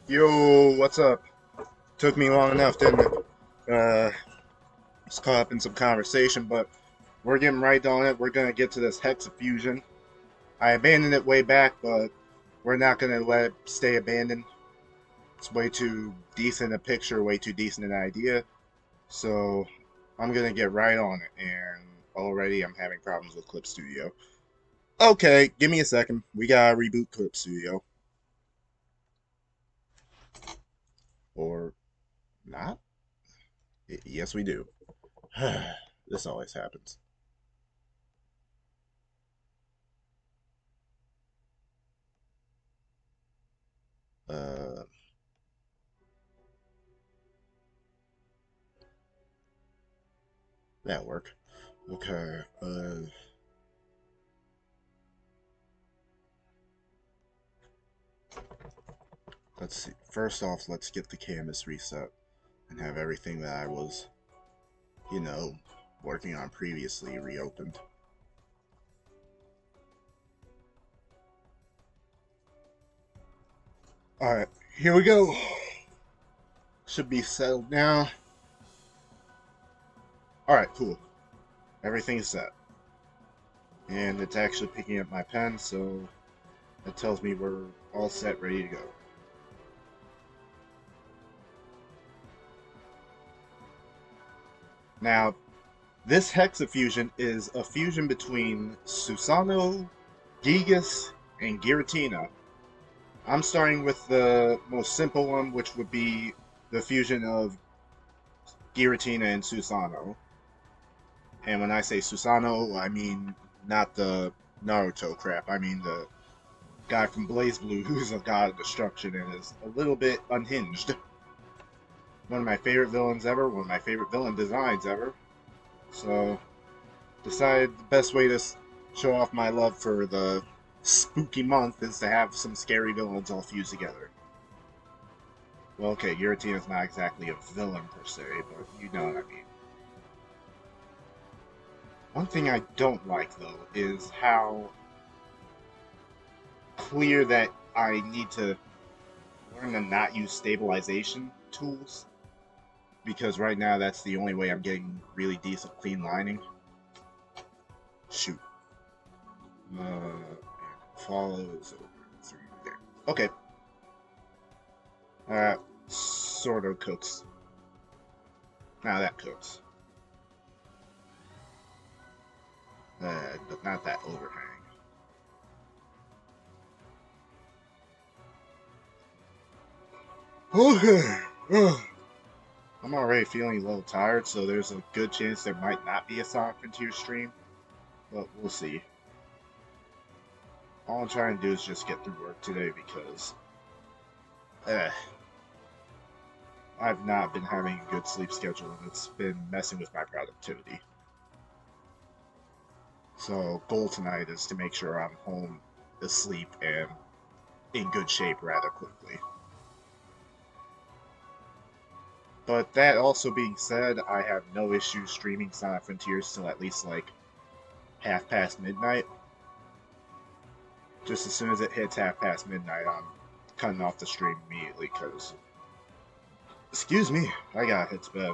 Yo, what's up? Took me long enough, didn't it? Just caught up in some conversation, but we're getting right on it. We're gonna get to this Hexafusion. I abandoned it way back, but we're not gonna let it stay abandoned. It's way too decent a picture, way too decent an idea. So I'm gonna get right on it, and already I'm having problems with Clip Studio. Okay, give me a second. We gotta reboot Clip Studio. Or not? Yes, we do. This always happens. Uh, that work. Okay. Let's see. First off, let's get the canvas reset and have everything that I was, you know, working on previously reopened. Alright, here we go. Should be settled now. Alright, cool. Everything's set. And it's actually picking up my pen, so that tells me we're all set, ready to go. Now, this Hexafusion is a fusion between Susano'o, Gigas, and Giratina. I'm starting with the most simple one, which would be the fusion of Giratina and Susano'o. And when I say Susano'o, I mean not the Naruto crap. I mean the guy from Blaze Blue who's a god of destruction and is a little bit unhinged. One of my favorite villains ever, one of my favorite villain designs ever. So, decided the best way to show off my love for the spooky month is to have some scary villains all fused together. Well, okay, Giratina's not exactly a villain per se, but you know what I mean. One thing I don't like, though, is how clear that I need to learn to not use stabilization tools, because right now that's the only way I'm getting really decent clean lining. Shoot. Follows over through there. Okay. Sort of cooks. Now that cooks. But not that overhang. Okay. I'm already feeling a little tired, so there's a good chance there might not be a Sonic Frontier stream, but we'll see. All I'm trying to do is just get through work today because eh, I've not been having a good sleep schedule and it's been messing with my productivity. So, goal tonight is to make sure I'm home asleep and in good shape rather quickly. But that also being said, I have no issue streaming Sonic Frontiers till at least like half past midnight. Just as soon as it hits half past midnight, I'm cutting off the stream immediately because, excuse me, I gotta hit to bed.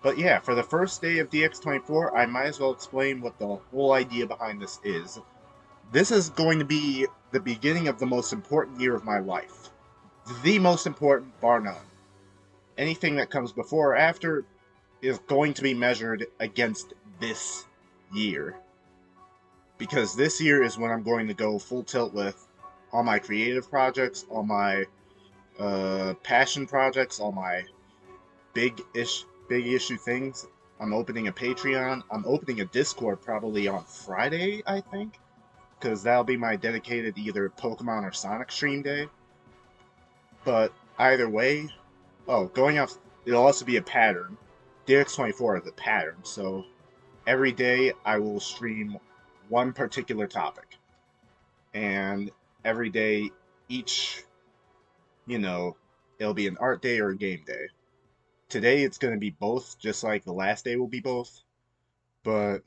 But yeah, for the first day of DX24, I might as well explain what the whole idea behind this is. This is going to be the beginning of the most important year of my life. The most important, bar none. Anything that comes before or after is going to be measured against this year. Because this year is when I'm going to go full tilt with all my creative projects, all my passion projects, all my big issue things. I'm opening a Patreon. I'm opening a Discord probably on Friday, I think, because that'll be my dedicated either Pokemon or Sonic stream day. But either way, going off, it'll also be a pattern. DX24 is a pattern, so every day I will stream one particular topic. And every day, each, it'll be an art day or a game day. Today it's going to be both, just like the last day will be both. But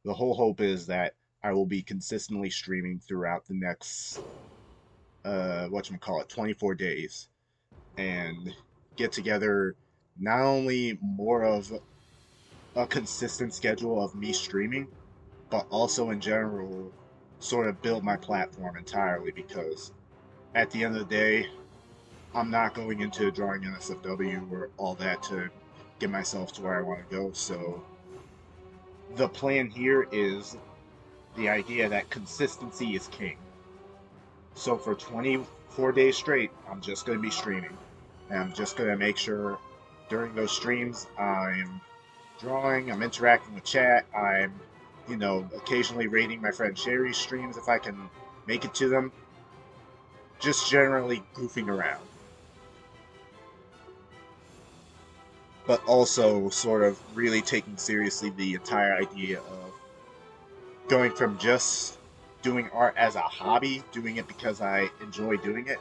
the whole hope is that I will be consistently streaming throughout the next whatchamacallit, 24 days and get together not only more of a consistent schedule of me streaming, but also in general sort of build my platform entirely because at the end of the day, I'm not going into drawing NSFW or all that to get myself to where I want to go. So the plan here is the idea that consistency is king. So for 24 days straight, I'm just going to be streaming. And I'm just going to make sure during those streams I'm drawing, I'm interacting with chat, I'm, occasionally rating my friend Sherry's streams if I can make it to them. Just generally goofing around. But also sort of really taking seriously the entire idea of going from just doing art as a hobby, doing it because I enjoy doing it,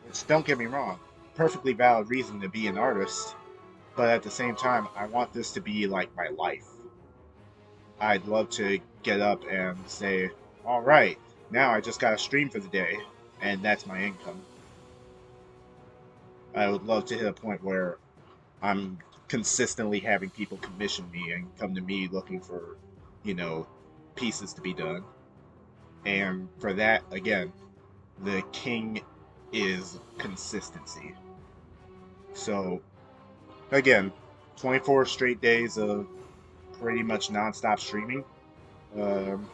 which, don't get me wrong, perfectly valid reason to be an artist, but at the same time, I want this to be like my life. I'd love to get up and say, alright, now I just got a stream for the day, and that's my income. I would love to hit a point where I'm consistently having people commission me and come to me looking for, pieces to be done. And for that, again, the king is consistency. So, again, 24 straight days of pretty much nonstop streaming. Um,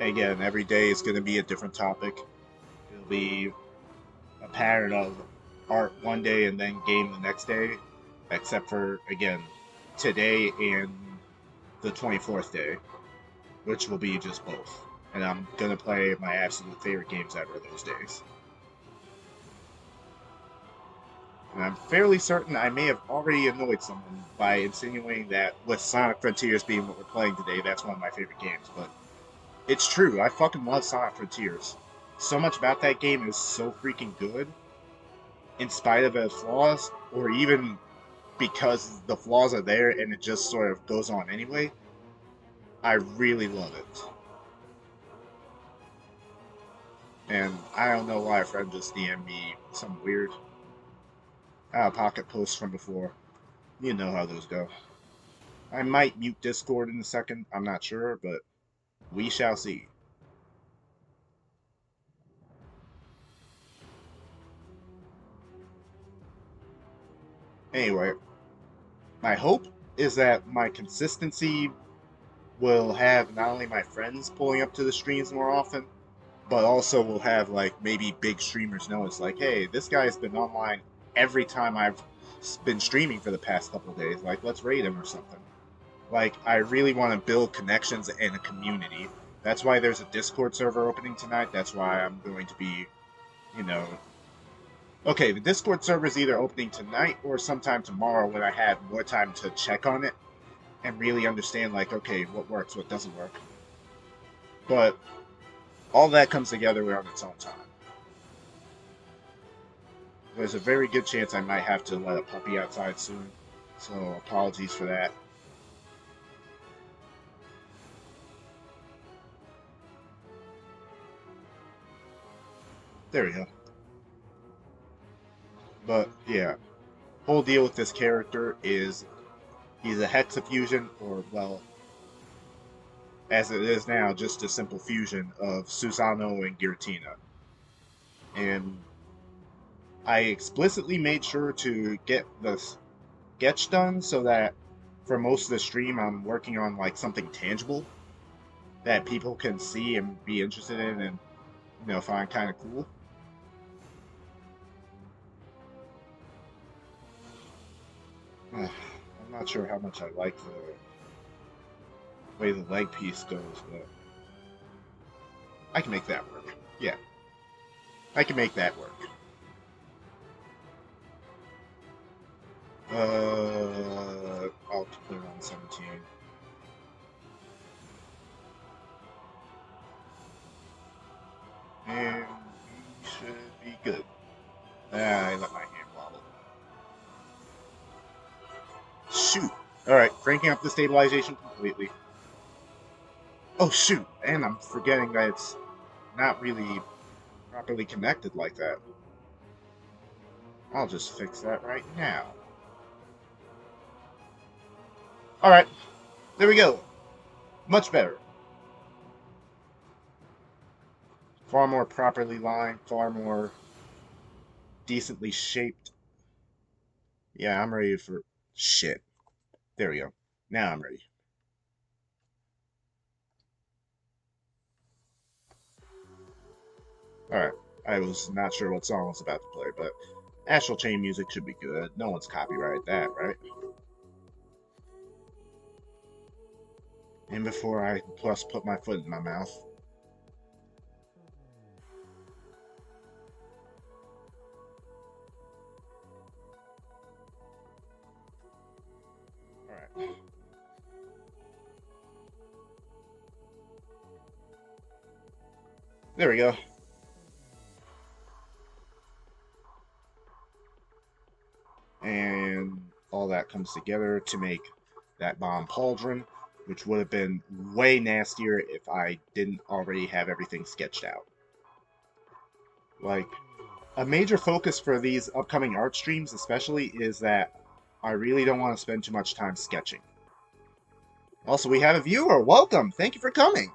Again, every day is going to be a different topic. It'll be a pattern of art one day and then game the next day, except for, again, today and the 24th day, which will be just both. And I'm going to play my absolute favorite games ever those days. And I'm fairly certain I may have already annoyed someone by insinuating that with Sonic Frontiers being what we're playing today, that's one of my favorite games, but it's true. I fucking love Sonic Frontiers. So much about that game is so freaking good, in spite of its flaws, or even because the flaws are there and it just sort of goes on anyway. I really love it. And I don't know why a friend just DM'd me some weird out-of-pocket posts from before. You know how those go. I might mute Discord in a second, I'm not sure, but we shall see. Anyway, my hope is that my consistency will have not only my friends pulling up to the streams more often, but also will have like maybe big streamers know it's like, hey, this guy's been online every time I've been streaming for the past couple days. Like, let's raid him or something. Like, I really want to build connections and a community. That's why there's a Discord server opening tonight. That's why I'm going to be, okay, the Discord server is either opening tonight or sometime tomorrow when I have more time to check on it and really understand, like, okay, what works, what doesn't work. But all that comes together on its own time. There's a very good chance I might have to let a puppy outside soon, so apologies for that. There we go. But yeah, whole deal with this character is he's a Hexafusion, or, well, as it is now, just a simple fusion of Susano'o and Giratina. And I explicitly made sure to get the sketch done so that for most of the stream I'm working on like something tangible that people can see and be interested in and, find kind of cool. I'm not sure how much I like the way the leg piece goes, but I can make that work. Yeah, I can make that work. I'll put it on 17. And we should be good. I let my hand wobble. Shoot. Alright, cranking up the stabilization completely. Oh shoot, and I'm forgetting that it's not really properly properly connected like that. I'll just fix that right now. Alright, there we go. Much better. Far more properly lined, far more decently shaped. Yeah, I'm ready for shit. There we go. Now I'm ready. Alright, I was not sure what song I was about to play, but Astral Chain music should be good. No one's copyrighted that, right? And before I plus put my foot in my mouth. Alright. There we go. And all that comes together to make that bomb pauldron, which would have been way nastier if I didn't already have everything sketched out. Like, a major focus for these upcoming art streams especially is that I really don't want to spend too much time sketching. Also, we have a viewer. Welcome. Thank you for coming.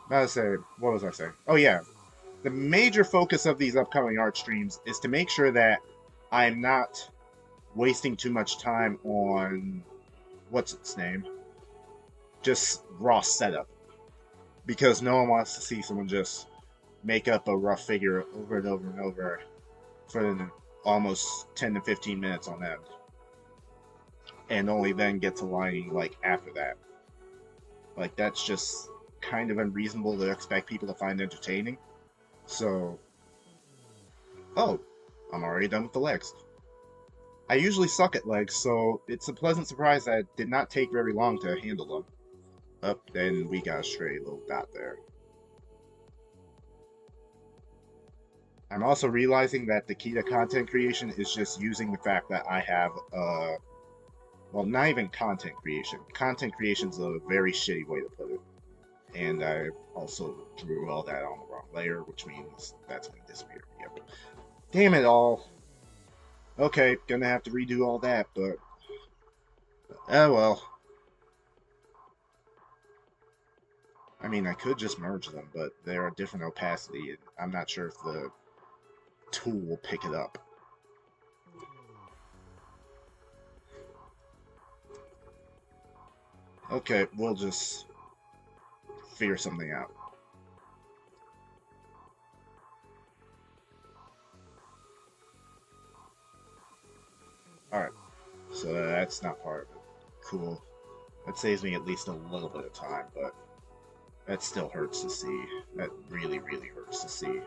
I was saying, what was I saying? Oh yeah, the major focus of these upcoming art streams is to make sure that I'm not wasting too much time on, what's its name, just raw setup. Because no one wants to see someone just make up a rough figure over and over and over for almost 10 to 15 minutes on end. And only then get to lining, like, after that. Like, that's just kind of unreasonable to expect people to find entertaining. So, oh, I'm already done with the legs. I usually suck at legs, so it's a pleasant surprise that it did not take very long to handle them. Up, then we got a stray little dot there. I'm also realizing that the key to content creation is just using the fact that I have, well, not even content creation. Content creation is a very shitty way to put it. And I also drew all that on the wrong layer, which means that's going to disappear. Yep. Damn it all. Okay, gonna have to redo all that, but... oh well. I mean, I could just merge them, but they're a different opacity, and I'm not sure if the tool will pick it up. Okay, we'll just figure something out. Alright, so that's not part of it. Cool. That saves me at least a little bit of time, but that still hurts to see. That really, really hurts to see.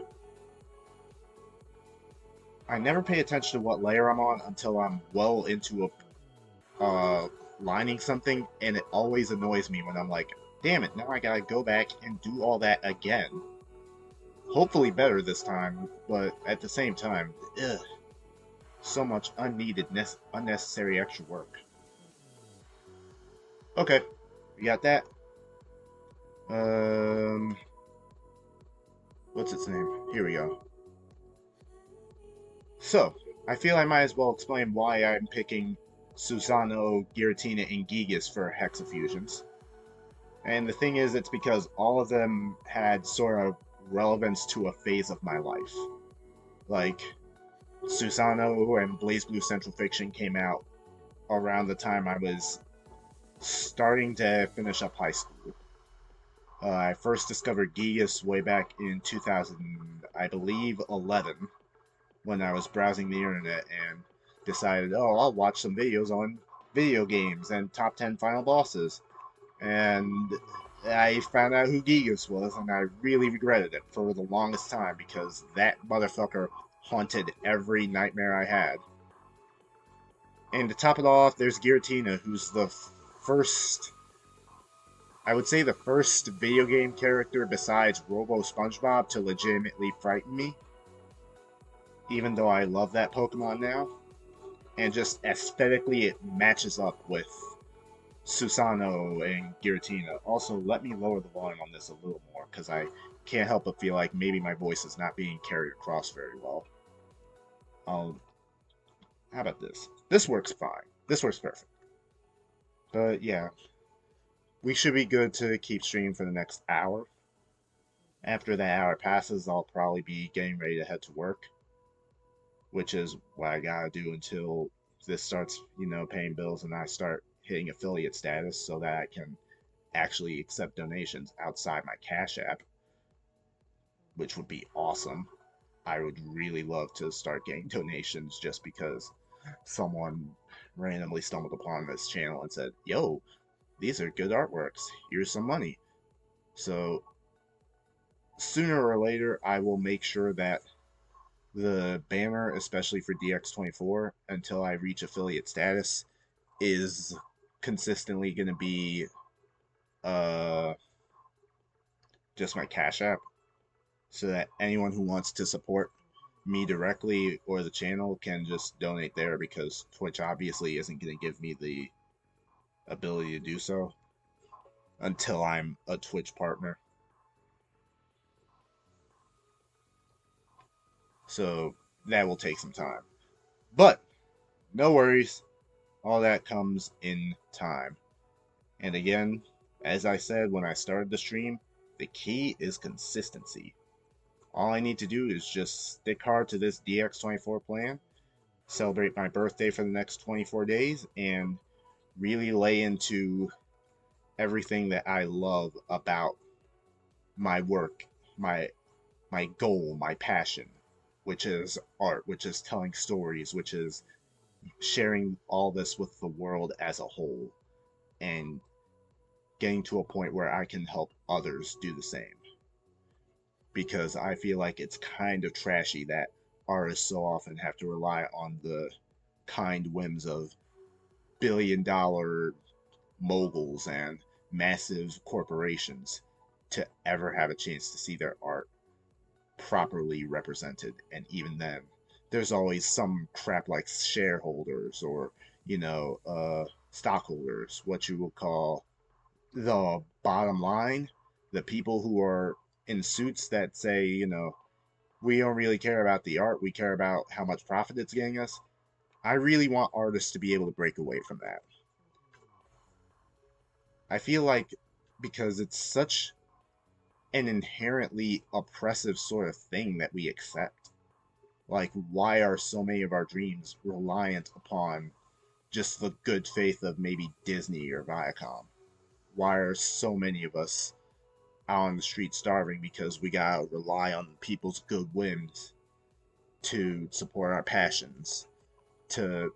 I never pay attention to what layer I'm on until I'm well into a lining something, and it always annoys me when I'm like, damn it, now I gotta go back and do all that again. Hopefully better this time, but at the same time, ugh, so much unneeded, unnecessary extra work. Okay, we got that. What's its name? Here we go. So, I feel I might as well explain why I'm picking Susano'o, Giratina, and Gigas for Hexafusions. And the thing is, it's because all of them had sort of relevance to a phase of my life. Like, Susano'o and BlazBlue Central Fiction came out around the time I was starting to finish up high school. I first discovered Gigas way back in 2000, I believe, 11, when I was browsing the internet and decided, oh, I'll watch some videos on video games and top 10 final bosses. And I found out who Gigas was, and I really regretted it for the longest time because that motherfucker haunted every nightmare I had. And to top it off, there's Giratina, who's the first, I would say the first video game character besides Robo SpongeBob to legitimately frighten me. Even though I love that Pokemon now. And just aesthetically, it matches up with Susano'o and Giratina. Also, let me lower the volume on this a little more, because I can't help but feel like maybe my voice is not being carried across very well. How about this? This works fine. This works perfect. But yeah, we should be good to keep streaming for the next hour. After that hour passes, I'll probably be getting ready to head to work, which is what I gotta do until this starts, paying bills and I start hitting affiliate status so that I can actually accept donations outside my Cash App, which would be awesome. I would really love to start getting donations just because someone randomly stumbled upon this channel and said, yo, these are good artworks. Here's some money. So sooner or later, I will make sure that the banner, especially for DX24, until I reach affiliate status, is consistently going to be uh, just my Cash App, so that anyone who wants to support me directly or the channel can just donate there, because Twitch obviously isn't going to give me the ability to do so until I'm a Twitch partner. So that will take some time. But no worries, all that comes in time. And again, as I said when I started the stream, the key is consistency. All I need to do is just stick hard to this DX24 plan, celebrate my birthday for the next 24 days, and really lay into everything that I love about my work, my goal, my passion, which is art, which is telling stories, which is sharing all this with the world as a whole, and getting to a point where I can help others do the same. Because I feel like it's kind of trashy that artists so often have to rely on the kind whims of billion-dollar moguls and massive corporations to ever have a chance to see their art properly represented. And even then, there's always some crap like shareholders or, stockholders, what you would call the bottom line, the people who are in suits that say, we don't really care about the art, we care about how much profit it's getting us. I really want artists to be able to break away from that. I feel like because it's such an inherently oppressive sort of thing that we accept. Like, why are so many of our dreams reliant upon just the good faith of maybe Disney or Viacom? Why are so many of us out on the street starving because we gotta rely on people's good whims to support our passions, to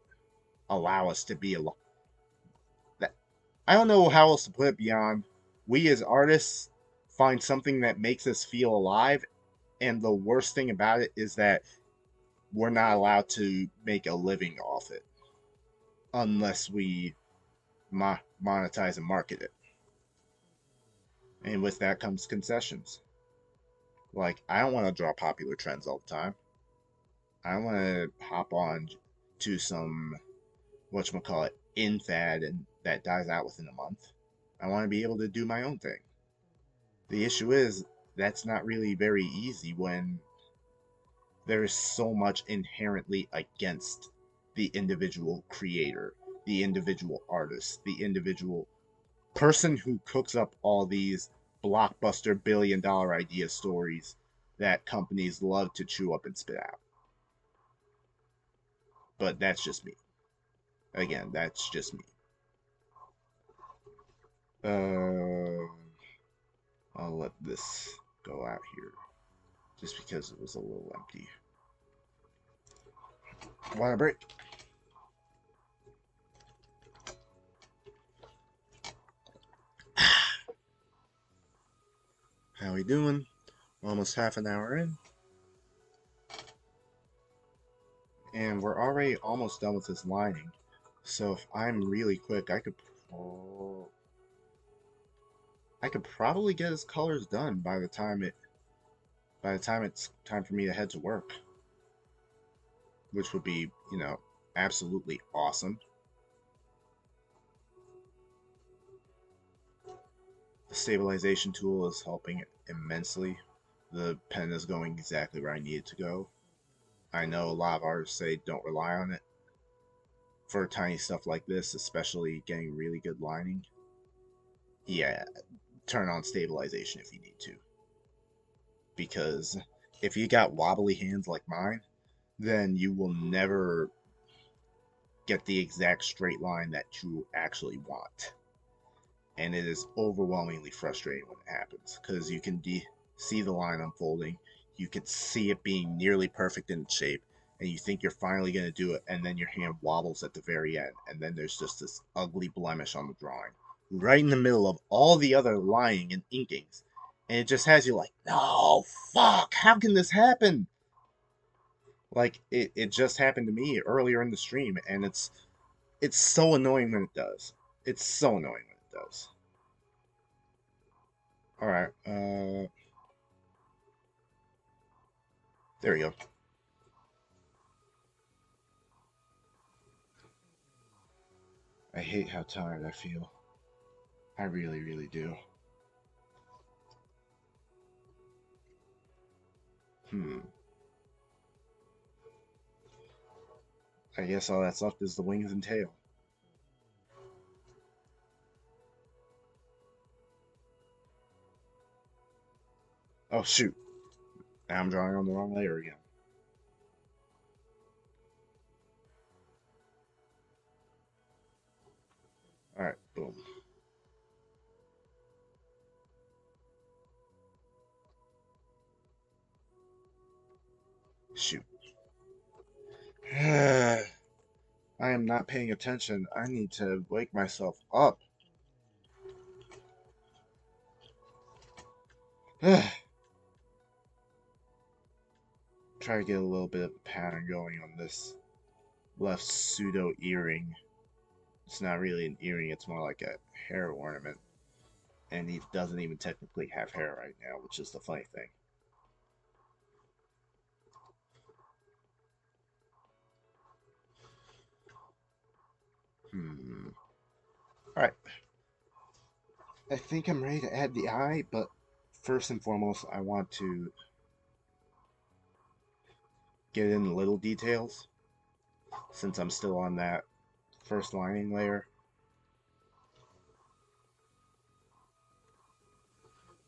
allow us to be alive? I don't know how else to put it beyond, we as artists find something that makes us feel alive, and the worst thing about it is that we're not allowed to make a living off it unless we monetize and market it. And with that comes concessions. Like, I don't want to draw popular trends all the time. I don't want to hop on to some, whatchamacallit, in fad and that dies out within a month. I want to be able to do my own thing. The issue is, that's not really very easy when there is so much inherently against the individual creator, the individual artist, the individual person who cooks up all these blockbuster billion-dollar idea stories that companies love to chew up and spit out. But that's just me. Again, that's just me. I'll let this go out here just because it was a little empty. Want a break? How we doing? Almost half an hour in. And we're already almost done with this lining. So if I'm really quick, I could probably get his colors done by the time it's time for me to head to work. Which would be, absolutely awesome. stabilization tool is helping immensely. The pen is going exactly where I need it to go. I know a lot of artists say don't rely on it for tiny stuff like this, especially getting really good lining. Yeah, turn on stabilization if you need to. Because if you got wobbly hands like mine, then you will never get the exact straight line that you actually want. And it is overwhelmingly frustrating when it happens because you can see the line unfolding, you can see it being nearly perfect in its shape, and you think you're finally going to do it, and then your hand wobbles at the very end, and then there's just this ugly blemish on the drawing, right in the middle of all the other lining and inkings, and it just has you like, no, fuck, how can this happen? Like, it just happened to me earlier in the stream, and it's so annoying when it does. It's so annoying when it does. Alright, there we go. I hate how tired I feel. I really, really do. I guess all that's left is the wings and tail. Oh, shoot. Now I'm drawing on the wrong layer again. Alright, boom. Shoot. I am not paying attention. I need to wake myself up. Try to get a little bit of a pattern going on this left pseudo earring. It's not really an earring, it's more like a hair ornament. And he doesn't even technically have hair right now, which is the funny thing. Alright. I think I'm ready to add the eye, but first and foremost, I want to get in the little details, since I'm still on that first lining layer.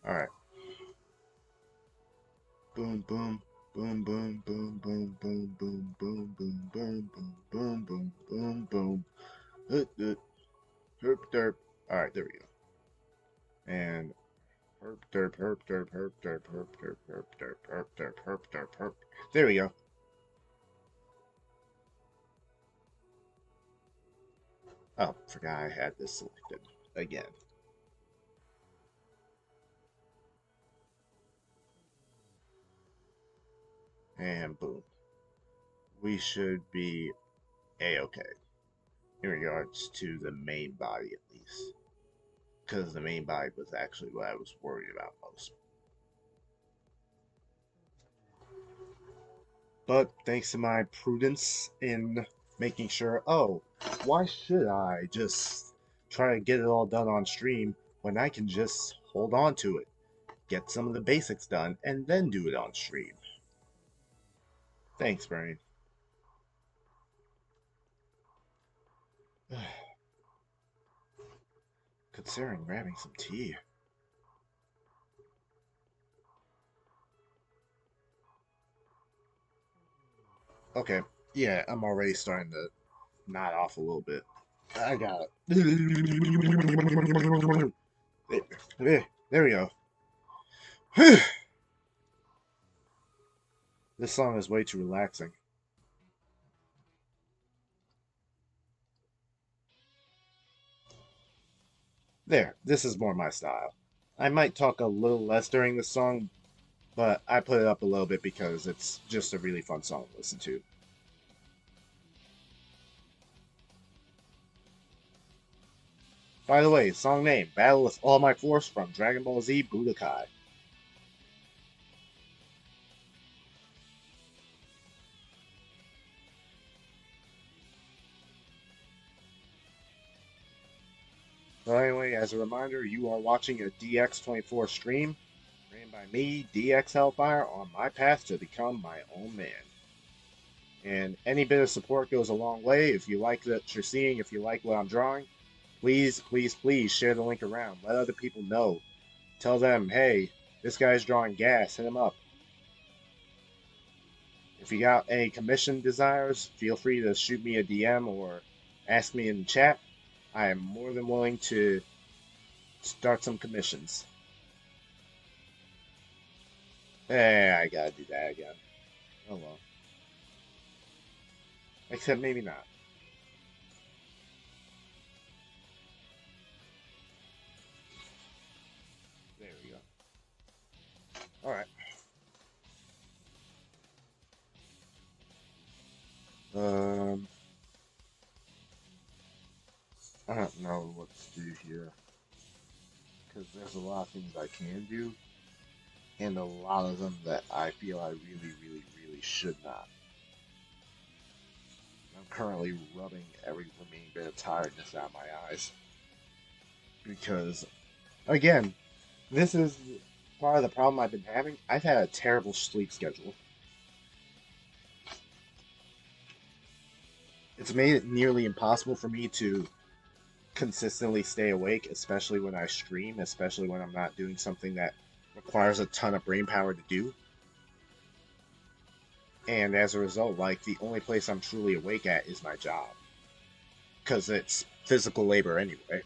Alright. Boom, boom, boom, boom, boom, boom, boom, boom, boom, boom, boom, boom, boom, boom, boom, boom. Herp, derp. Alright, there we go. And herp, derp, herp, derp, herp, derp, herp, derp, herp, derp, herp, derp, herp, derp, herp. There we go. Oh, forgot I had this selected again. And boom. We should be a-okay in regards to the main body, at least. Because the main body was actually what I was worried about most. But thanks to my prudence in making sure, oh, why should I just try to get it all done on stream when I can just hold on to it, get some of the basics done, and then do it on stream? Thanks, Brain. Considering grabbing some tea. Okay, yeah, I'm already starting to nod off a little bit. I got it. There we go. This song is way too relaxing. There, this is more my style. I might talk a little less during the song, but I put it up a little bit because it's just a really fun song to listen to. By the way, song name, Battle with All My Force from Dragon Ball Z Budokai. So anyway, as a reminder, you are watching a DX24 stream ran by me, DX Hellfire, on my path to become my own man. And any bit of support goes a long way. If you like what you're seeing, if you like what I'm drawing, please, please, please share the link around. Let other people know. Tell them, hey, this guy's drawing gas. Hit him up. If you got any commission desires, feel free to shoot me a DM or ask me in the chat. I am more than willing to start some commissions. I gotta do that again. Oh well. Except maybe not. There we go. Alright. I don't know what to do here. Because there's a lot of things I can do. And a lot of them that I feel I really, really, really should not. I'm currently rubbing every remaining bit of tiredness out of my eyes. Because, again, this is part of the problem I've been having. I've had a terrible sleep schedule. It's made it nearly impossible for me to consistently stay awake, especially when I stream, especially when I'm not doing something that requires a ton of brain power to do. And as a result, like, the only place I'm truly awake at is my job. Because it's physical labor anyway.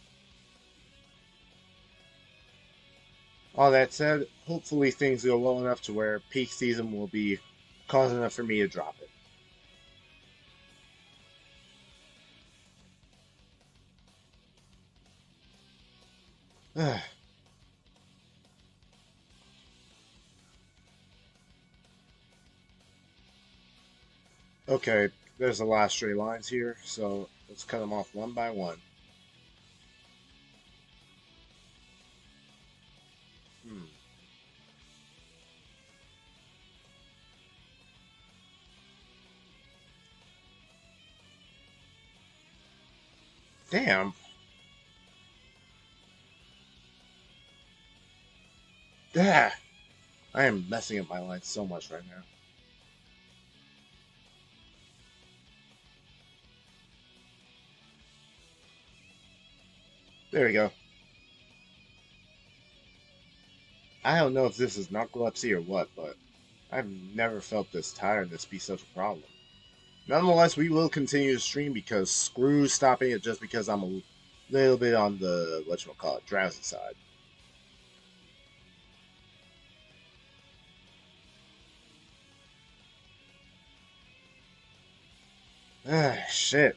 All that said, hopefully things go well enough to where peak season will be cause enough for me to drop it. Okay, there's a lot of straight lines here, so let's cut them off one by one. Damn. Ah, I am messing up my lines so much right now. There we go. I don't know if this is narcolepsy or what, but I've never felt this tiredness be such a problem. Nonetheless, we will continue to stream because screw stopping it just because I'm a little bit on the, whatchamacallit, drowsy side. Ah, shit.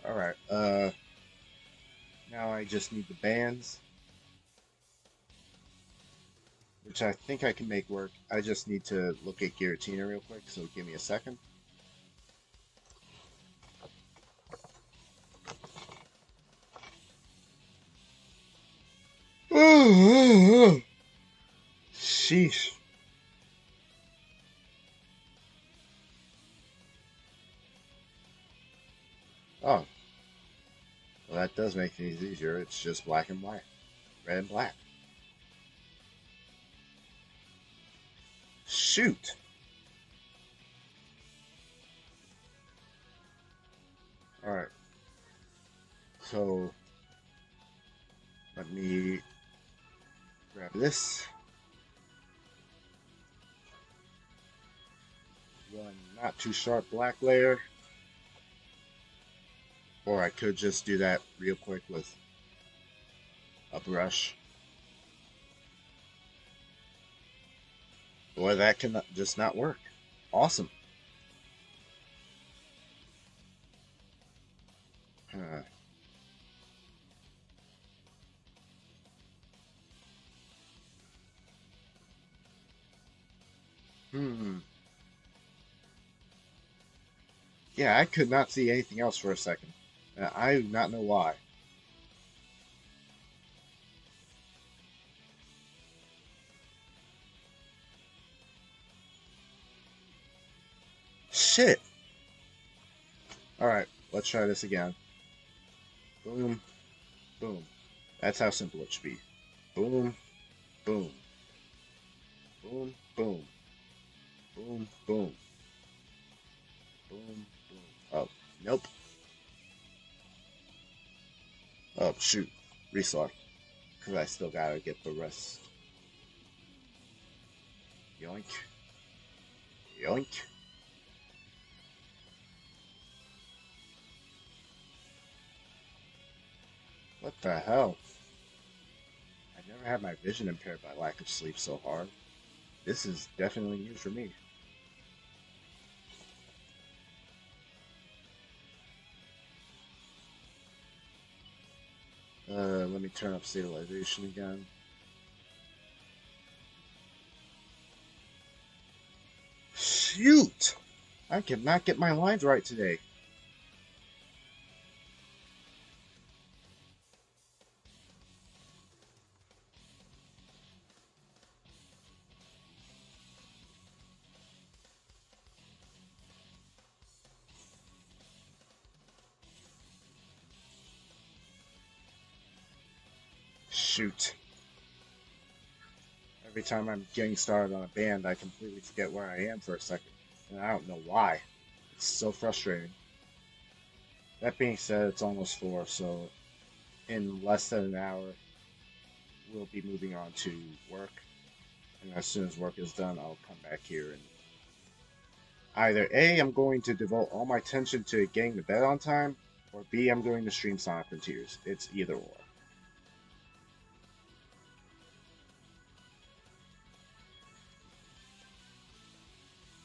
Alright, now I just need the bands, which I think I can make work. I just need to look at Giratina real quick, so give me a second. Sheesh. Oh, well, that does make things easier. It's just black and white, red and black. Shoot. Alright. So, let me grab this. One not too sharp black layer. Or I could just do that real quick with a brush. Or that can just not work. Awesome. Huh. Yeah, I could not see anything else for a second. I do not know why. shit. Alright, let's try this again. Boom, boom. That's how simple it should be. Boom, boom. Boom, boom. Boom, boom. Boom, boom. Oh, nope. Oh, shoot. Restart. Because I still gotta get the rest. Yoink. Yoink. What the hell? I've never had my vision impaired by lack of sleep so hard. This is definitely new for me. Let me turn up stabilization again. Shoot! I cannot get my lines right today. Shoot. Every time I'm getting started on a band, I completely forget where I am for a second. And I don't know why. It's so frustrating. That being said, it's almost 4, so in less than an hour, we'll be moving on to work. And as soon as work is done, I'll come back here and either A, I'm going to devote all my attention to getting to bed on time, or B, I'm going to stream Sonic Frontiers. It's either or.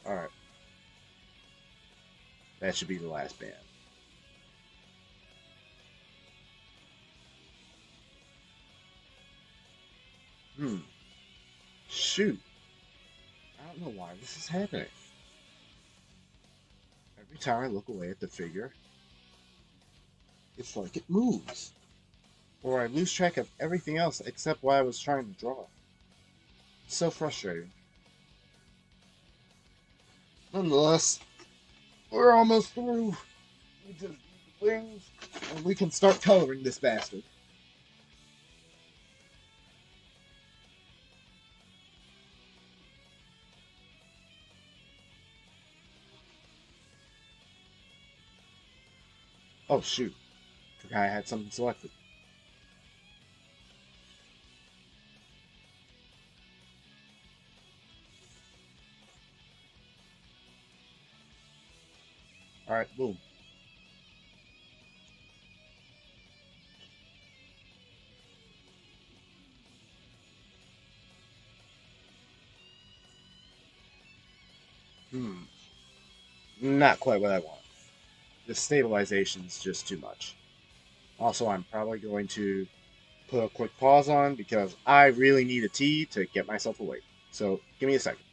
Alright. That should be the last band. Shoot. I don't know why this is happening. Every time I look away at the figure, it's like it moves. Or I lose track of everything else except what I was trying to draw. It's so frustrating. Nonetheless, we're almost through. We just need the wings, and we can start coloring this bastard. Oh shoot. Forgot I had something selected. Alright, boom. Not quite what I want. The stabilization is just too much. Also, I'm probably going to put a quick pause on because I really need a tea to get myself awake. So, give me a second.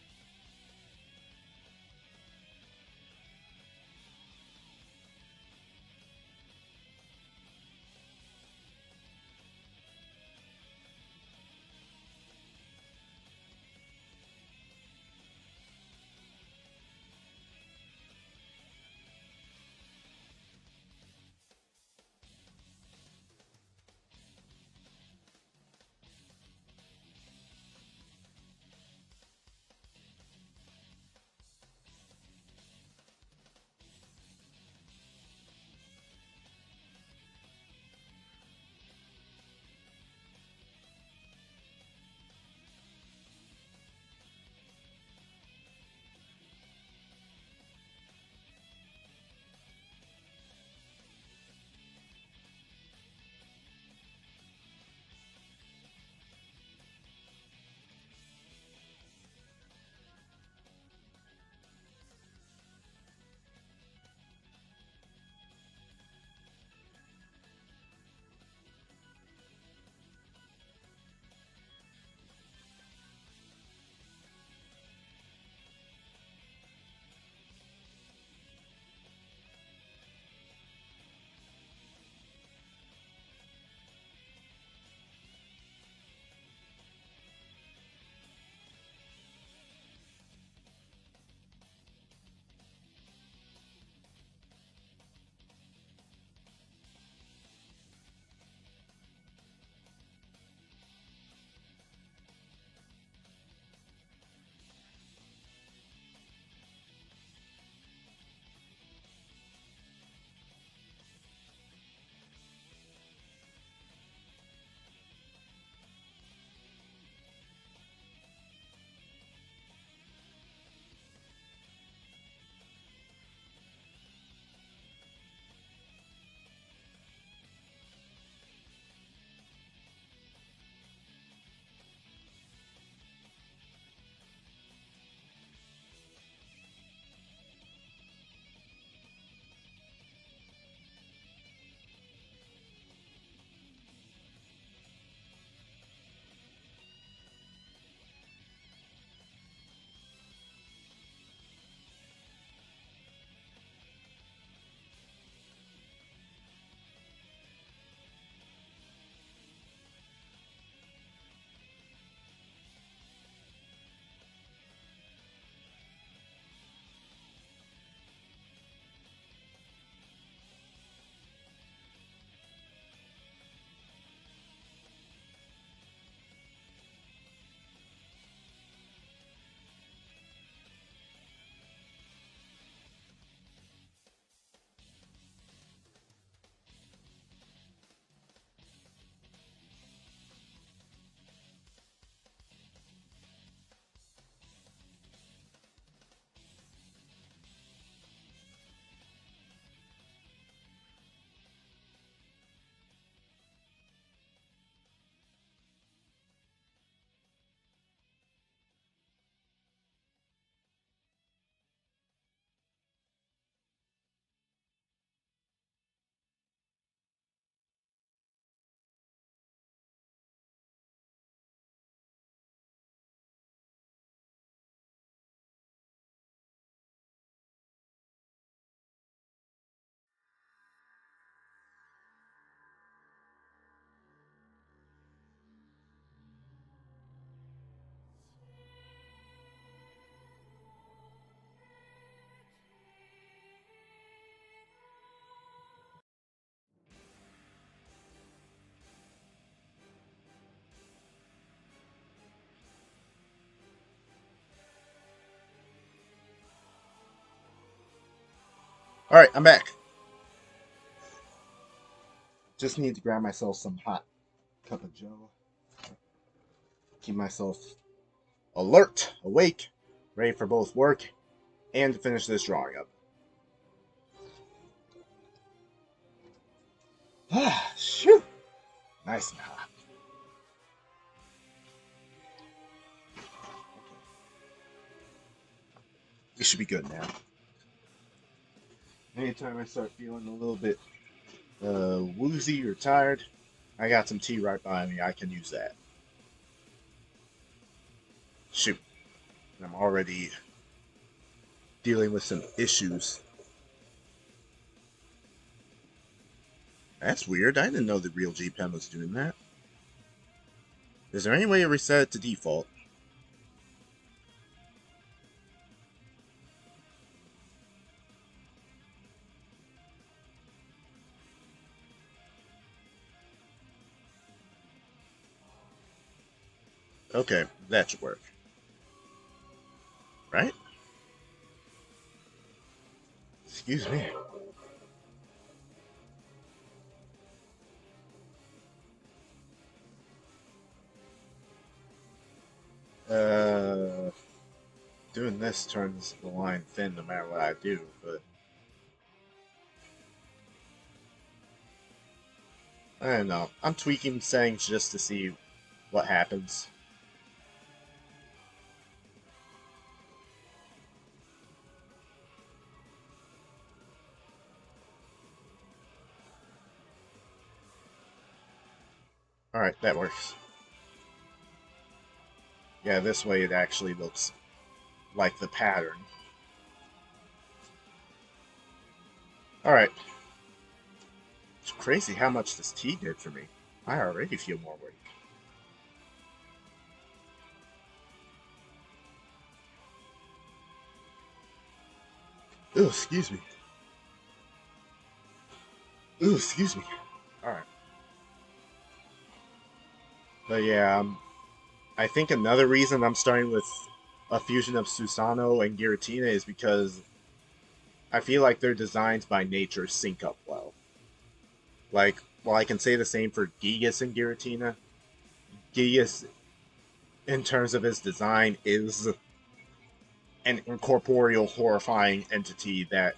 Alright, I'm back. Just need to grab myself some hot cup of joe. Keep myself alert, awake, ready for both work and to finish this drawing up. Ah, shoo! Nice and hot. We should be good now. Anytime I start feeling a little bit woozy or tired, I got some tea right by me. I can use that. Shoot. I'm already dealing with some issues. That's weird. I didn't know the real G-Pen was doing that. Is there any way to reset it to default? Okay, that should work. Right? Excuse me. Doing this turns the line thin no matter what I do, but I don't know. I'm tweaking settings just to see what happens. Alright, that works. Yeah, this way it actually looks like the pattern. Alright. It's crazy how much this tea did for me. I already feel more awake. Ooh, excuse me. Ooh, excuse me. Alright. But yeah, I think another reason I'm starting with a fusion of Susano'o and Giratina is because I feel like their designs by nature sync up well. Like, while I can say the same for Gigas and Giratina, Gigas, in terms of his design, is an incorporeal, horrifying entity that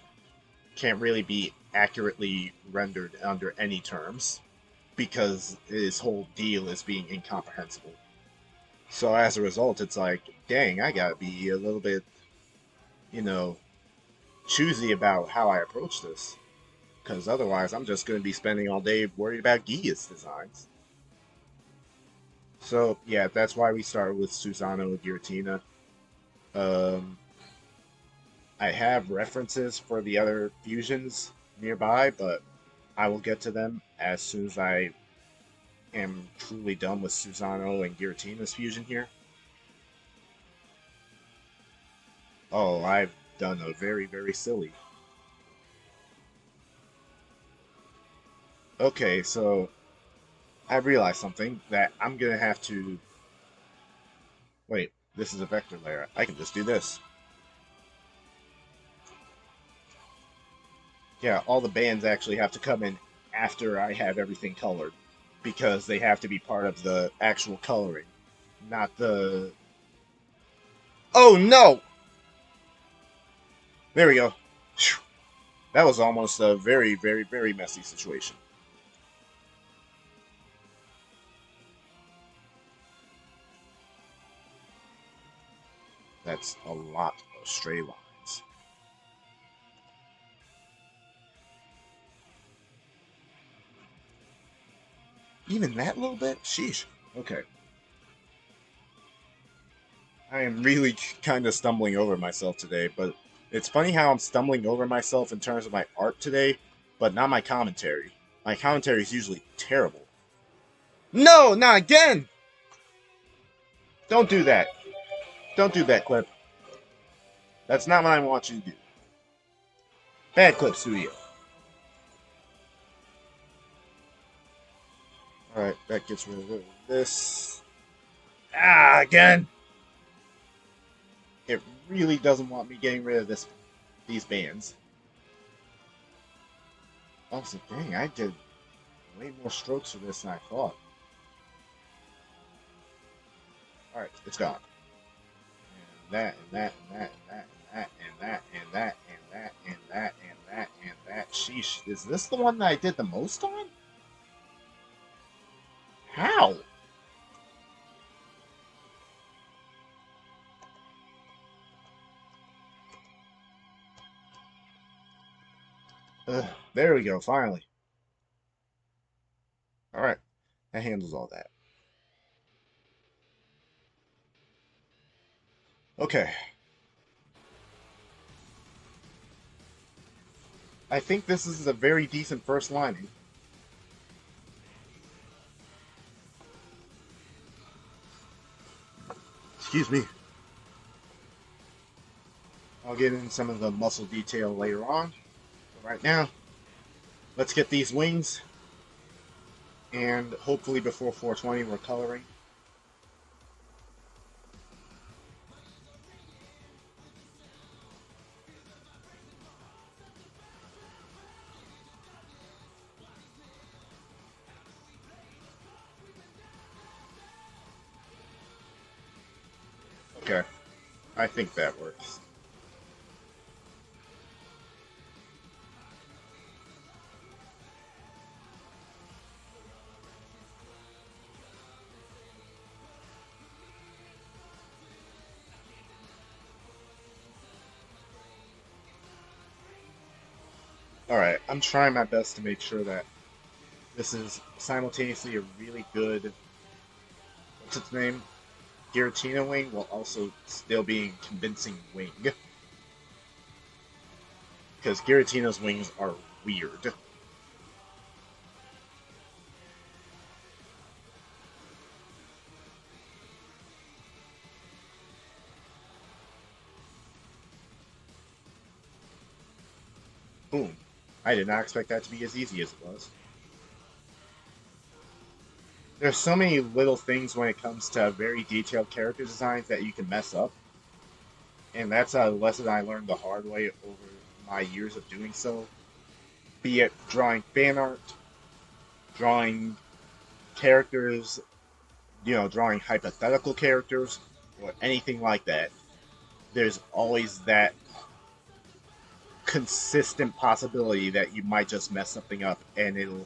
can't really be accurately rendered under any terms because his whole deal is being incomprehensible. So as a result, it's like, dang, I gotta be a little bit, choosy about how I approach this. Because otherwise, I'm just going to be spending all day worried about Giga's designs. So, yeah, that's why we started with Susano'o Giratina. I have references for the other fusions nearby, but I will get to them as soon as I am truly done with Susano'o and Giratina's fusion here. Oh, I've done a very, very silly. Okay, so I realized something that I'm going to have to... Wait, this is a vector layer. I can just do this. Yeah, all the bands actually have to come in after I have everything colored, because they have to be part of the actual coloring, not the... Oh no! There we go. That was almost a very, very, very messy situation. That's a lot of stray lines. Even that little bit? Sheesh. Okay. I am really kind of stumbling over myself today, but it's funny how I'm stumbling over myself in terms of my art today, but not my commentary. My commentary is usually terrible. No, not again! Don't do that. Don't do that, Clip. That's not what I want you to do. Bad Clip Studio. Alright, that gets rid of this. Ah, again! It really doesn't want me getting rid of these bands. Also, dang, I did way more strokes for this than I thought. Alright, it's gone. And that, and that, and that, and that, and that, and that, and that, and that, and that, and that. Sheesh. Is this the one that I did the most on? How? Ugh, there we go, finally. Alright, that handles all that. Okay. I think this is a very decent first lining. Excuse me. I'll get into some of the muscle detail later on. But right now, let's get these wings. And hopefully before 420 we're coloring. Okay, I think that works. Alright, I'm trying my best to make sure that this is simultaneously a really good, what's its name? Giratina wing, while also still being convincing wing. Because Giratina's wings are weird. Boom. I did not expect that to be as easy as it was. There's so many little things when it comes to very detailed character designs that you can mess up. And that's a lesson I learned the hard way over my years of doing so. Be it drawing fan art, drawing characters, drawing hypothetical characters, or anything like that. There's always that consistent possibility that you might just mess something up and it'll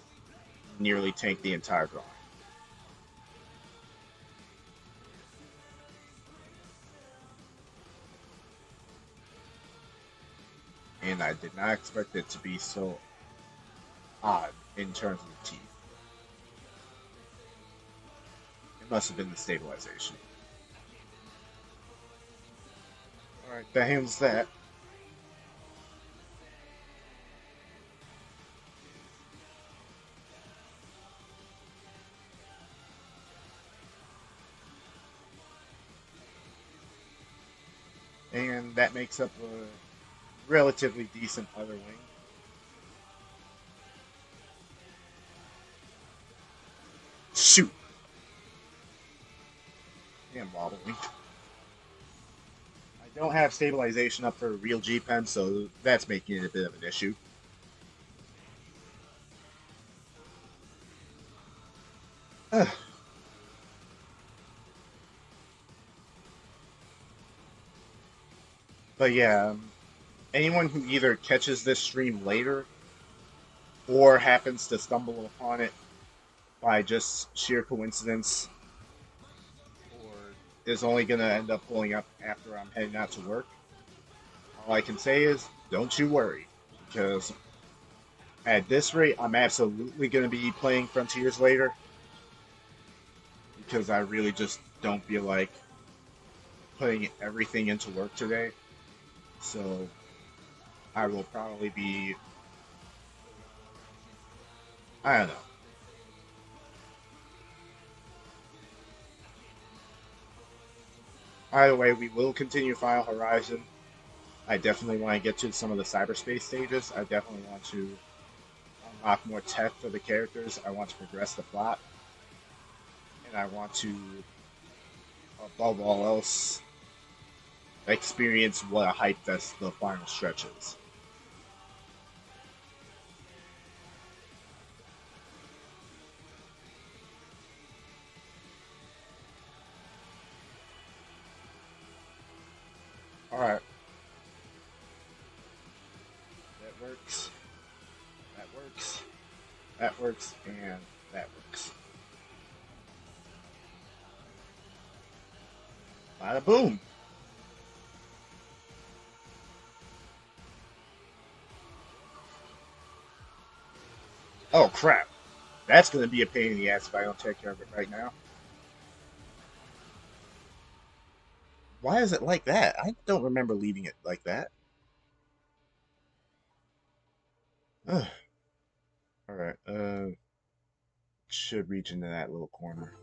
nearly tank the entire drawing. And I did not expect it to be so odd in terms of the teeth. It must have been the stabilization. Alright, that handles that. And that makes up a relatively decent other wing. Shoot! And wobbling. I don't have stabilization up for a real G-Pen, so that's making it a bit of an issue. But yeah, anyone who either catches this stream later or happens to stumble upon it by just sheer coincidence or is only going to end up pulling up after I'm heading out to work, all I can say is don't you worry, because at this rate I'm absolutely going to be playing Frontiers later, because I really just don't feel like putting everything into work today. So I will probably be, I don't know. Either way, we will continue Final Horizon. I definitely want to get to some of the cyberspace stages. I definitely want to unlock more tech for the characters. I want to progress the plot. And I want to, above all else, experience what a hype fest the final stretch is. works. That works. That works. And that works. Bada boom! Oh crap. That's gonna be a pain in the ass if I don't take care of it right now. Why is it like that? I don't remember leaving it like that. Alright, should reach into that little corner.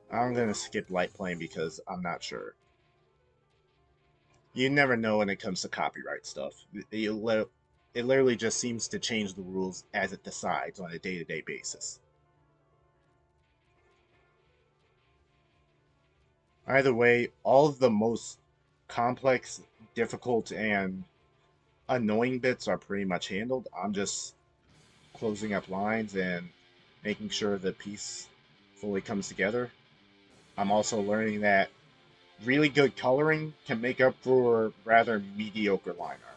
I'm gonna skip light plane because I'm not sure. You never know when it comes to copyright stuff. It literally just seems to change the rules as it decides on a day-to-day basis. Either way, all of the most complex, difficult, and annoying bits are pretty much handled. I'm just closing up lines and making sure the piece fully comes together. I'm also learning that really good coloring can make up for rather mediocre line art.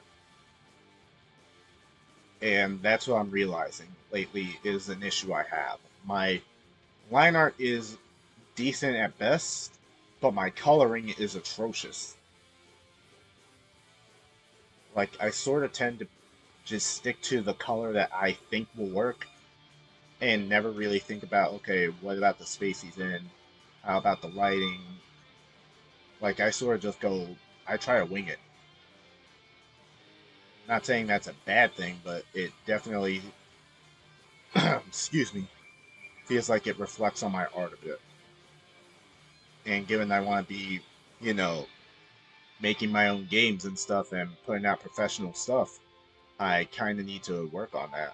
And that's what I'm realizing lately is an issue I have. My line art is decent at best, but my coloring is atrocious. Like, I sort of tend to just stick to the color that I think will work and never really think about, okay, what about the space he's in? How about the lighting? Like, I sort of just go, I try to wing it. Not saying that's a bad thing, but it definitely, excuse me, feels like it reflects on my art a bit. And given I want to be, you know, making my own games and stuff and putting out professional stuff, I kind of need to work on that.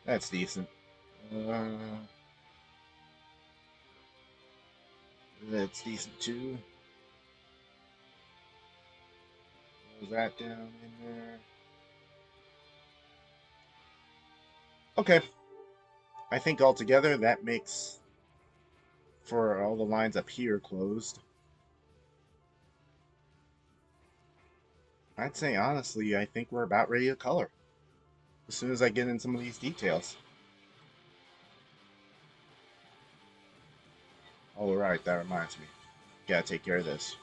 That's decent. Uh, that's decent too. Was that down in there? Okay. I think altogether that makes for all the lines up here closed. I'd say honestly, I think we're about ready to color. As soon as I get in some of these details. Oh, right, that reminds me. Gotta take care of this.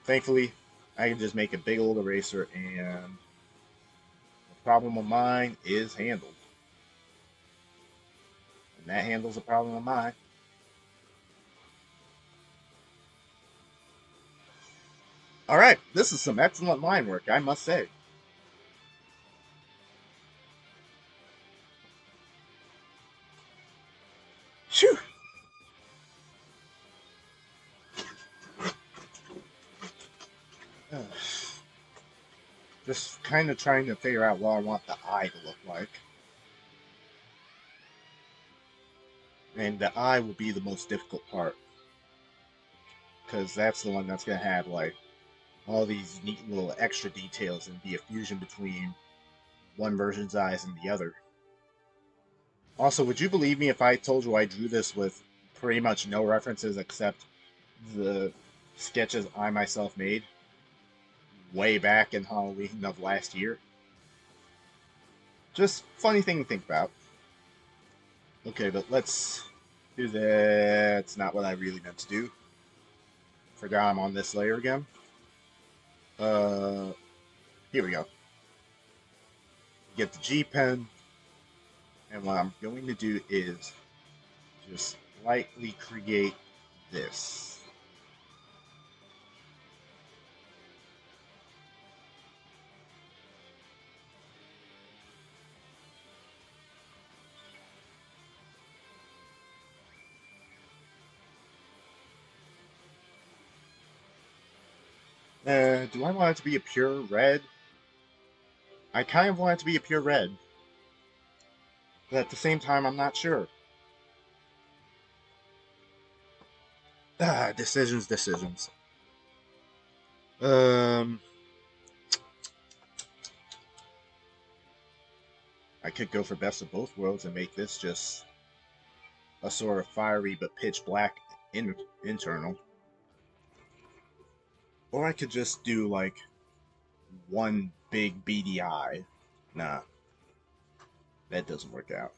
Thankfully, I can just make a big old eraser and the problem of mine is handled. And that handles a problem of mine. Alright, this is some excellent line work, I must say. Phew! Just kind of trying to figure out what I want the eye to look like. And the eye will be the most difficult part. Because that's the one that's going to have, like, all these neat little extra details and be a fusion between one version's eyes and the other. Also, would you believe me if I told you I drew this with pretty much no references except the sketches I myself made way back in Halloween of last year? Just funny thing to think about. Okay, but let's do that. It's not what I really meant to do. Forgot I'm on this layer again. Here we go. Get the G pen, and what I'm going to do is just lightly create this. Do I want it to be a pure red? I kind of want it to be a pure red. But at the same time, I'm not sure. Decisions. I could go for best of both worlds and make this just a sort of fiery but pitch black internal. Or I could just do like one big beady eye. Nah, that doesn't work out.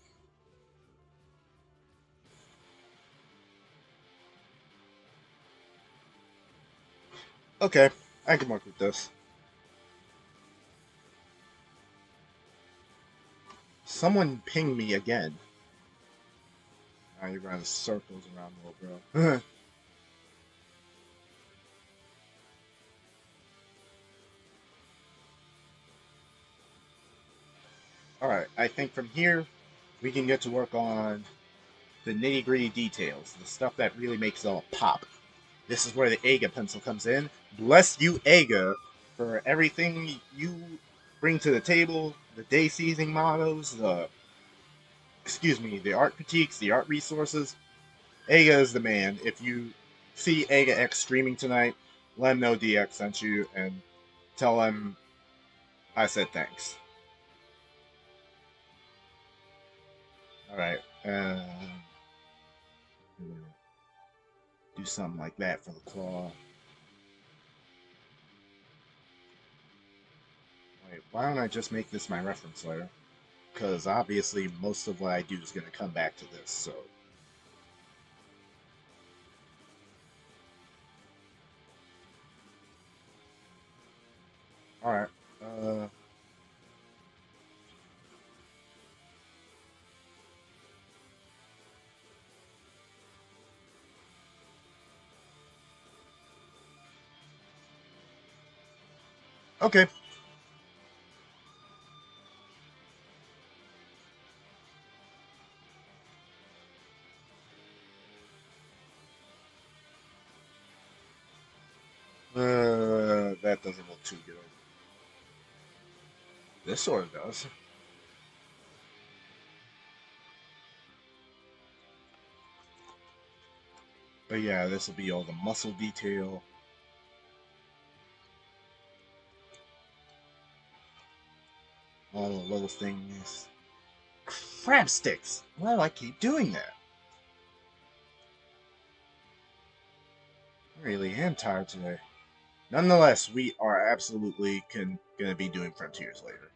Okay, I can work with this. Someone ping me again. Now you're running circles around the little girl. Alright, I think from here we can get to work on the nitty gritty details, the stuff that really makes it all pop. This is where the Aga pencil comes in. Bless you, Aga, for everything you bring to the table, the day seizing mottos, the art critiques, the art resources. Aga is the man. If you see Aga X streaming tonight, let him know DX sent you and tell him I said thanks. Alright, do something like that for the claw. Wait, why don't I just make this my reference layer? Because obviously most of what I do is going to come back to this, so... Alright, okay. That doesn't look too good. This sort of does. But yeah, this will be all the muscle detail. All the little things. Crab sticks! Why do I keep doing that? I really am tired today. Nonetheless, we are absolutely gonna be doing Frontiers later.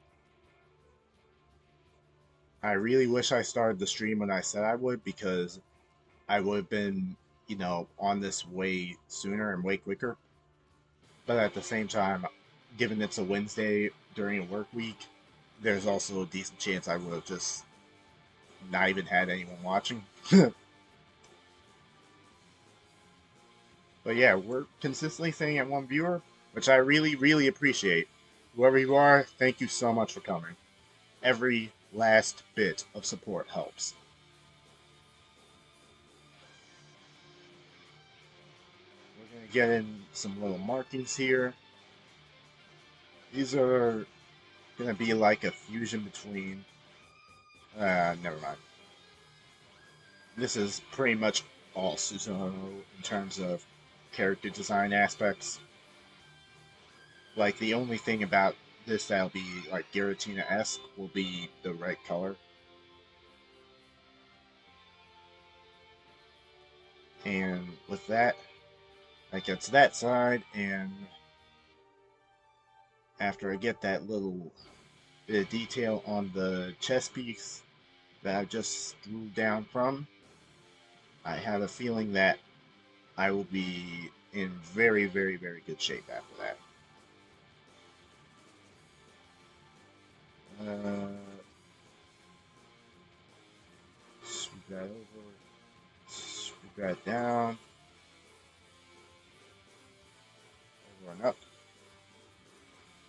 I really wish I started the stream when I said I would, because I would have been, on this way sooner and way quicker. But at the same time, given it's a Wednesday during a work week, there's also a decent chance I would have just not even had anyone watching. But yeah, we're consistently staying at one viewer, which I really, really appreciate. Whoever you are, thank you so much for coming. Every last bit of support helps. We're going to get in some little markings here. These are going to be like a fusion between... never mind. This is pretty much all Susano'o in terms of character design aspects. Like, the only thing about this that'll be like Giratina-esque will be the right color. And with that, that gets that side, and after I get that little bit of detail on the chest piece that I just drew down from, I have a feeling that I will be in very, very, very good shape after that. Sweep that over, sweep that down, over and up,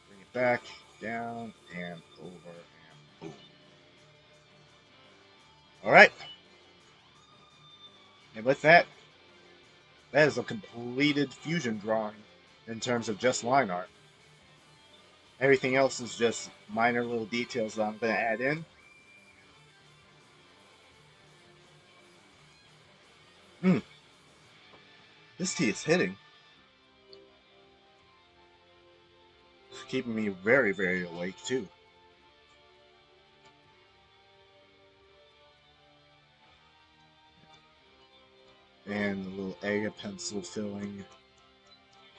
bring it back, down, and over, and boom. Alright. And with that, that is a completed fusion drawing in terms of just line art. Everything else is just minor little details that I'm going to add in. This tea is hitting. It's keeping me very, very awake, too. And the little Aga pencil filling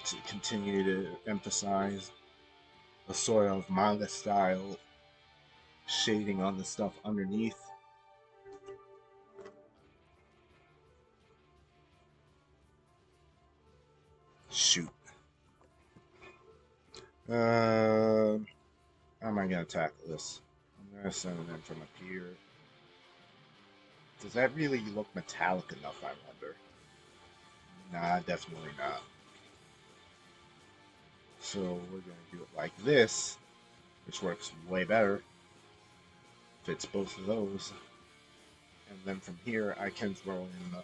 to continue to emphasize a sort of manga style shading on the stuff underneath. Shoot. How am I gonna tackle this? I'm gonna send it in from up here. Does that really look metallic enough, I wonder? Nah, definitely not. So we're gonna do it like this, which works way better. Fits both of those. And then from here, I can throw in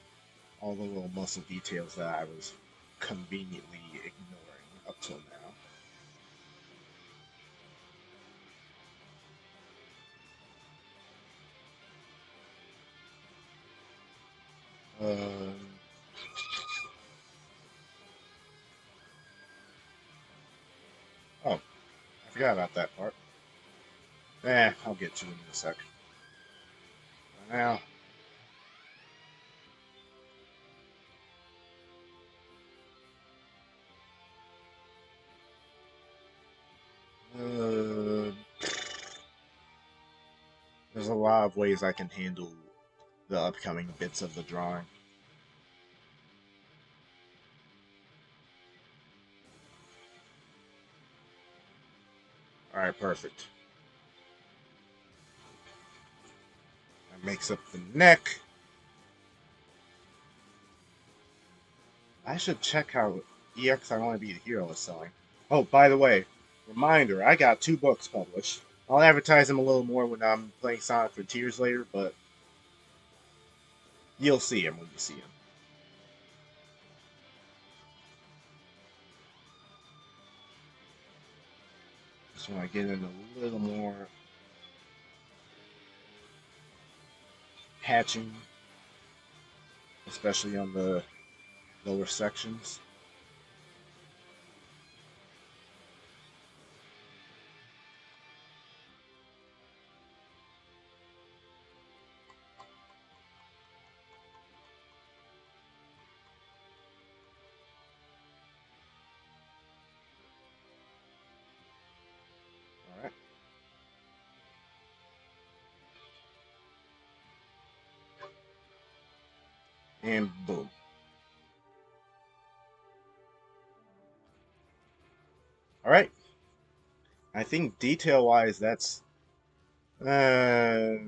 all the little muscle details that I was conveniently ignoring up till now. Oh, I forgot about that part. I'll get to it in a sec. For now, uh, there's a lot of ways I can handle the upcoming bits of the drawing. Alright, perfect. That makes up the neck. I should check how EX I Want to Be the Hero is selling. Oh, by the way, reminder, I got 2 books published. I'll advertise them a little more when I'm playing Sonic Frontiers later, but you'll see them when you see them. Just want to get in a little more hatching, especially on the lower sections. Alright. And boom. Alright. I think detail-wise, that's... yeah,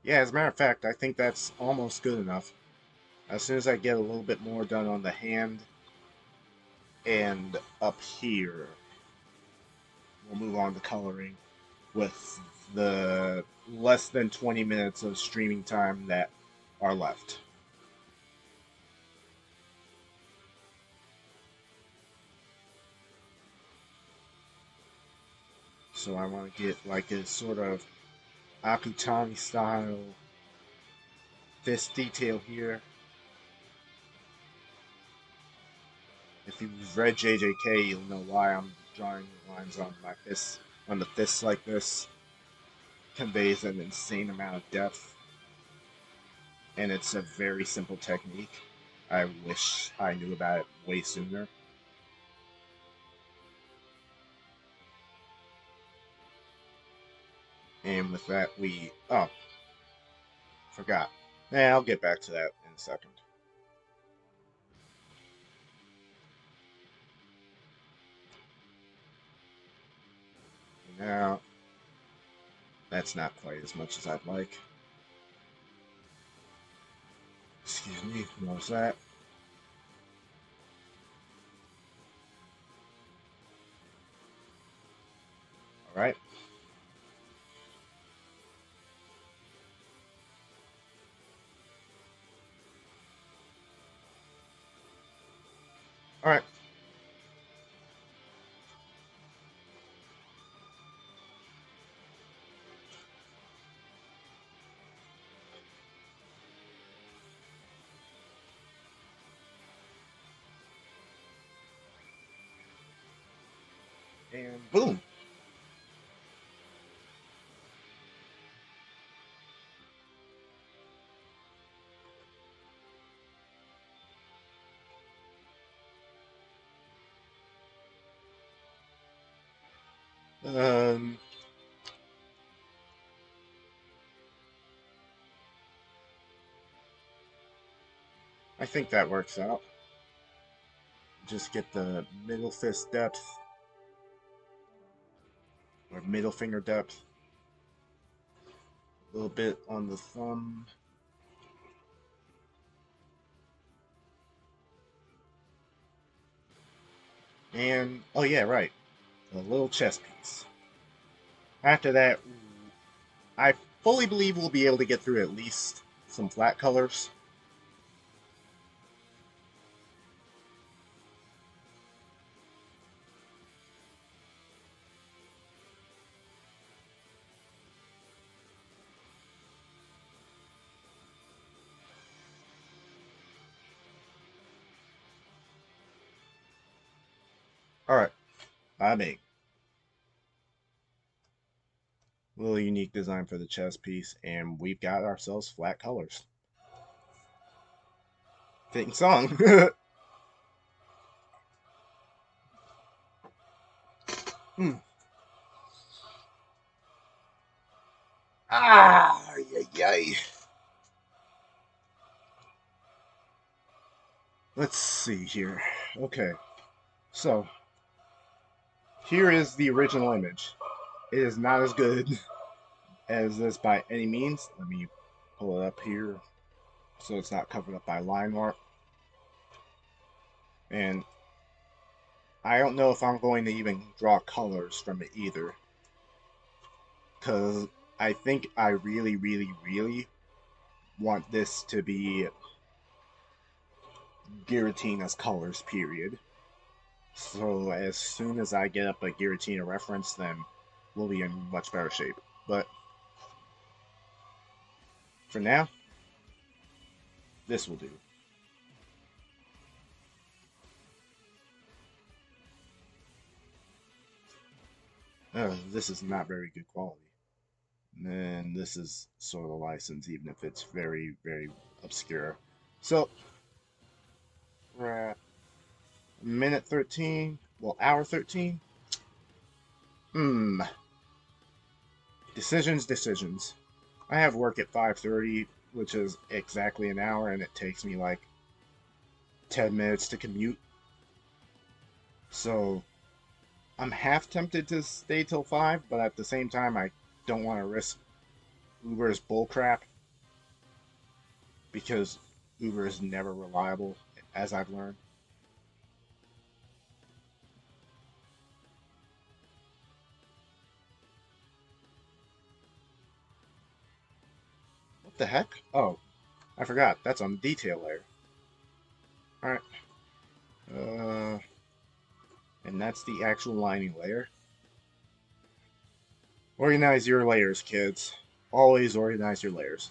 as a matter of fact, I think that's almost good enough. As soon as I get a little bit more done on the hand and up here, we'll move on to coloring with the less than 20 minutes of streaming time that are left. So I want to get like a sort of Akutami style fist detail here. If you've read JJK, you'll know why I'm drawing lines on my fists, on the fists like this. Conveys an insane amount of depth, and it's a very simple technique. I wish I knew about it way sooner. And with that, oh, forgot. I'll get back to that in a second. Now, that's not quite as much as I'd like. Excuse me, what was that? Alright. Alright. And boom. Um, I think that works out. Just get the middle fist depth, or middle finger depth. A little bit on the thumb. And, oh yeah, right. A little chest piece. After that, I fully believe we'll be able to get through at least some flat colors. Alright, I make a little unique design for the chest piece, and we've got ourselves flat colors. Fitting song. mm. Ah, yay, yay. Let's see here. Okay, so here is the original image. It is not as good as this by any means. Let me pull it up here so it's not covered up by line art. And I don't know if I'm going to even draw colors from it either, because I think I really, really, really want this to be Giratina's colors, period. So as soon as I get up a Giratina reference, then we'll be in much better shape. But for now, this will do. This is not very good quality. And this is sort of a license, even if it's very, very obscure. So, we're at minute 13, well, hour 13. Hmm. Decisions. I have work at 5:30, which is exactly an hour, and it takes me like 10 minutes to commute. So, I'm half tempted to stay till 5, but at the same time, I don't want to risk Uber's bullcrap because Uber is never reliable, as I've learned. What the heck? Oh, I forgot. That's on the detail layer. Alright. Uh, and that's the actual lining layer. Organize your layers, kids. Always organize your layers.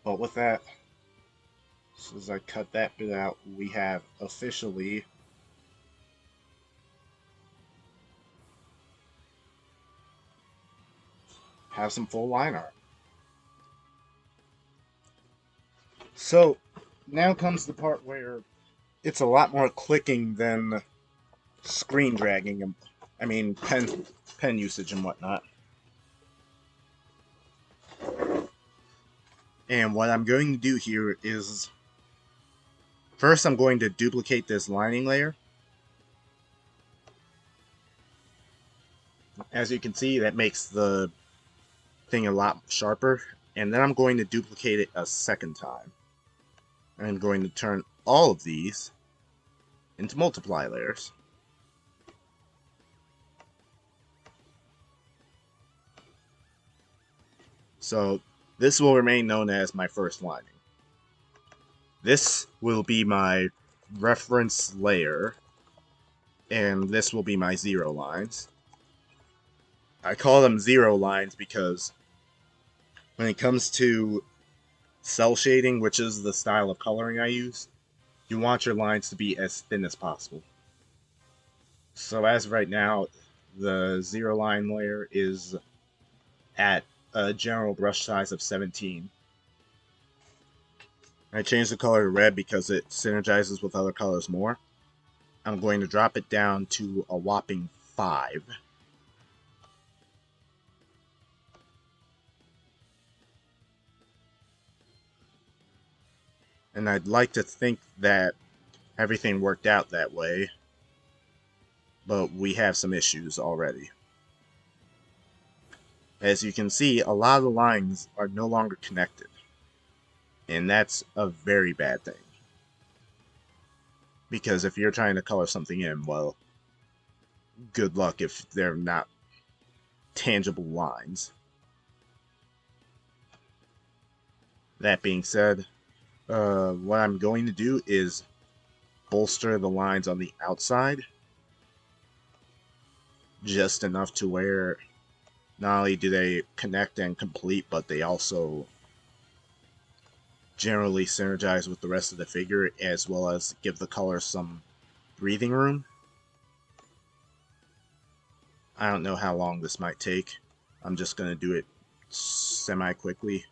But with that, as I cut that bit out, we have officially have some full line art. So now comes the part where it's a lot more clicking than screen dragging and pen usage and whatnot. And what I'm going to do here is first I'm going to duplicate this lining layer. As you can see, that makes the thing a lot sharper. And then I'm going to duplicate it a second time. I'm going to turn all of these into multiply layers. So this will remain known as my first lining. This will be my reference layer, and this will be my zero lines. I call them zero lines because when it comes to cell shading, which is the style of coloring I use, you want your lines to be as thin as possible. So as of right now, the zero line layer is at a general brush size of 17. I changed the color to red because it synergizes with other colors more. I'm going to drop it down to a whopping 5. And I'd like to think that everything worked out that way, but we have some issues already. As you can see, a lot of the lines are no longer connected, and that's a very bad thing. Because if you're trying to color something in, well, good luck if they're not tangible lines. That being said, what I'm going to do is bolster the lines on the outside just enough to where not only do they connect and complete, but they also generally synergize with the rest of the figure, as well as give the color some breathing room. I don't know how long this might take. I'm just going to do it semi-quickly.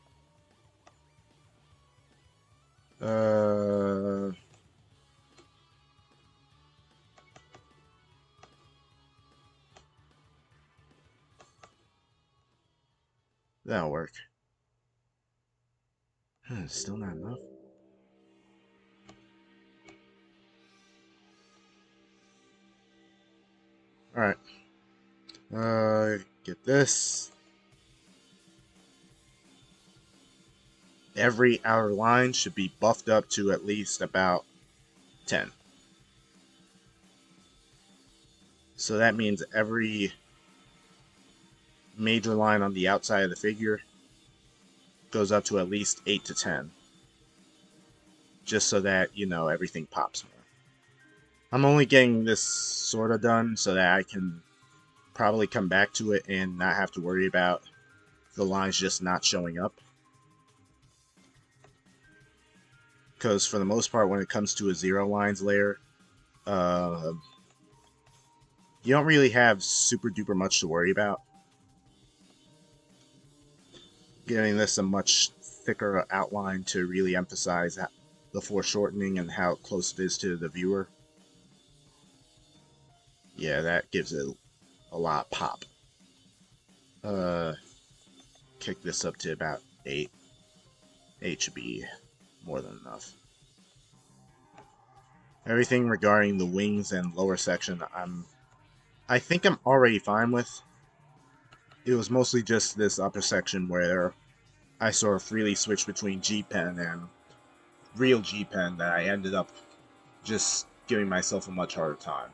That'll work. Still not enough. Alright. Get this. Every outer line should be buffed up to at least about 10. So that means every major line on the outside of the figure goes up to at least 8 to 10. Just so that, you know, everything pops more. I'm only getting this sort of done so that I can probably come back to it and not have to worry about the lines just not showing up. Because for the most part, when it comes to a zero lines layer, you don't really have super duper much to worry about. Giving this a much thicker outline to really emphasize the foreshortening and how close it is to the viewer. Yeah, that gives it a lot of pop. Kick this up to about 8. 8 should be more than enough. Everything regarding the wings and lower section, I think I'm already fine with. It was mostly just this upper section where I sort of freely switched between G-Pen and real G-Pen that I ended up just giving myself a much harder time.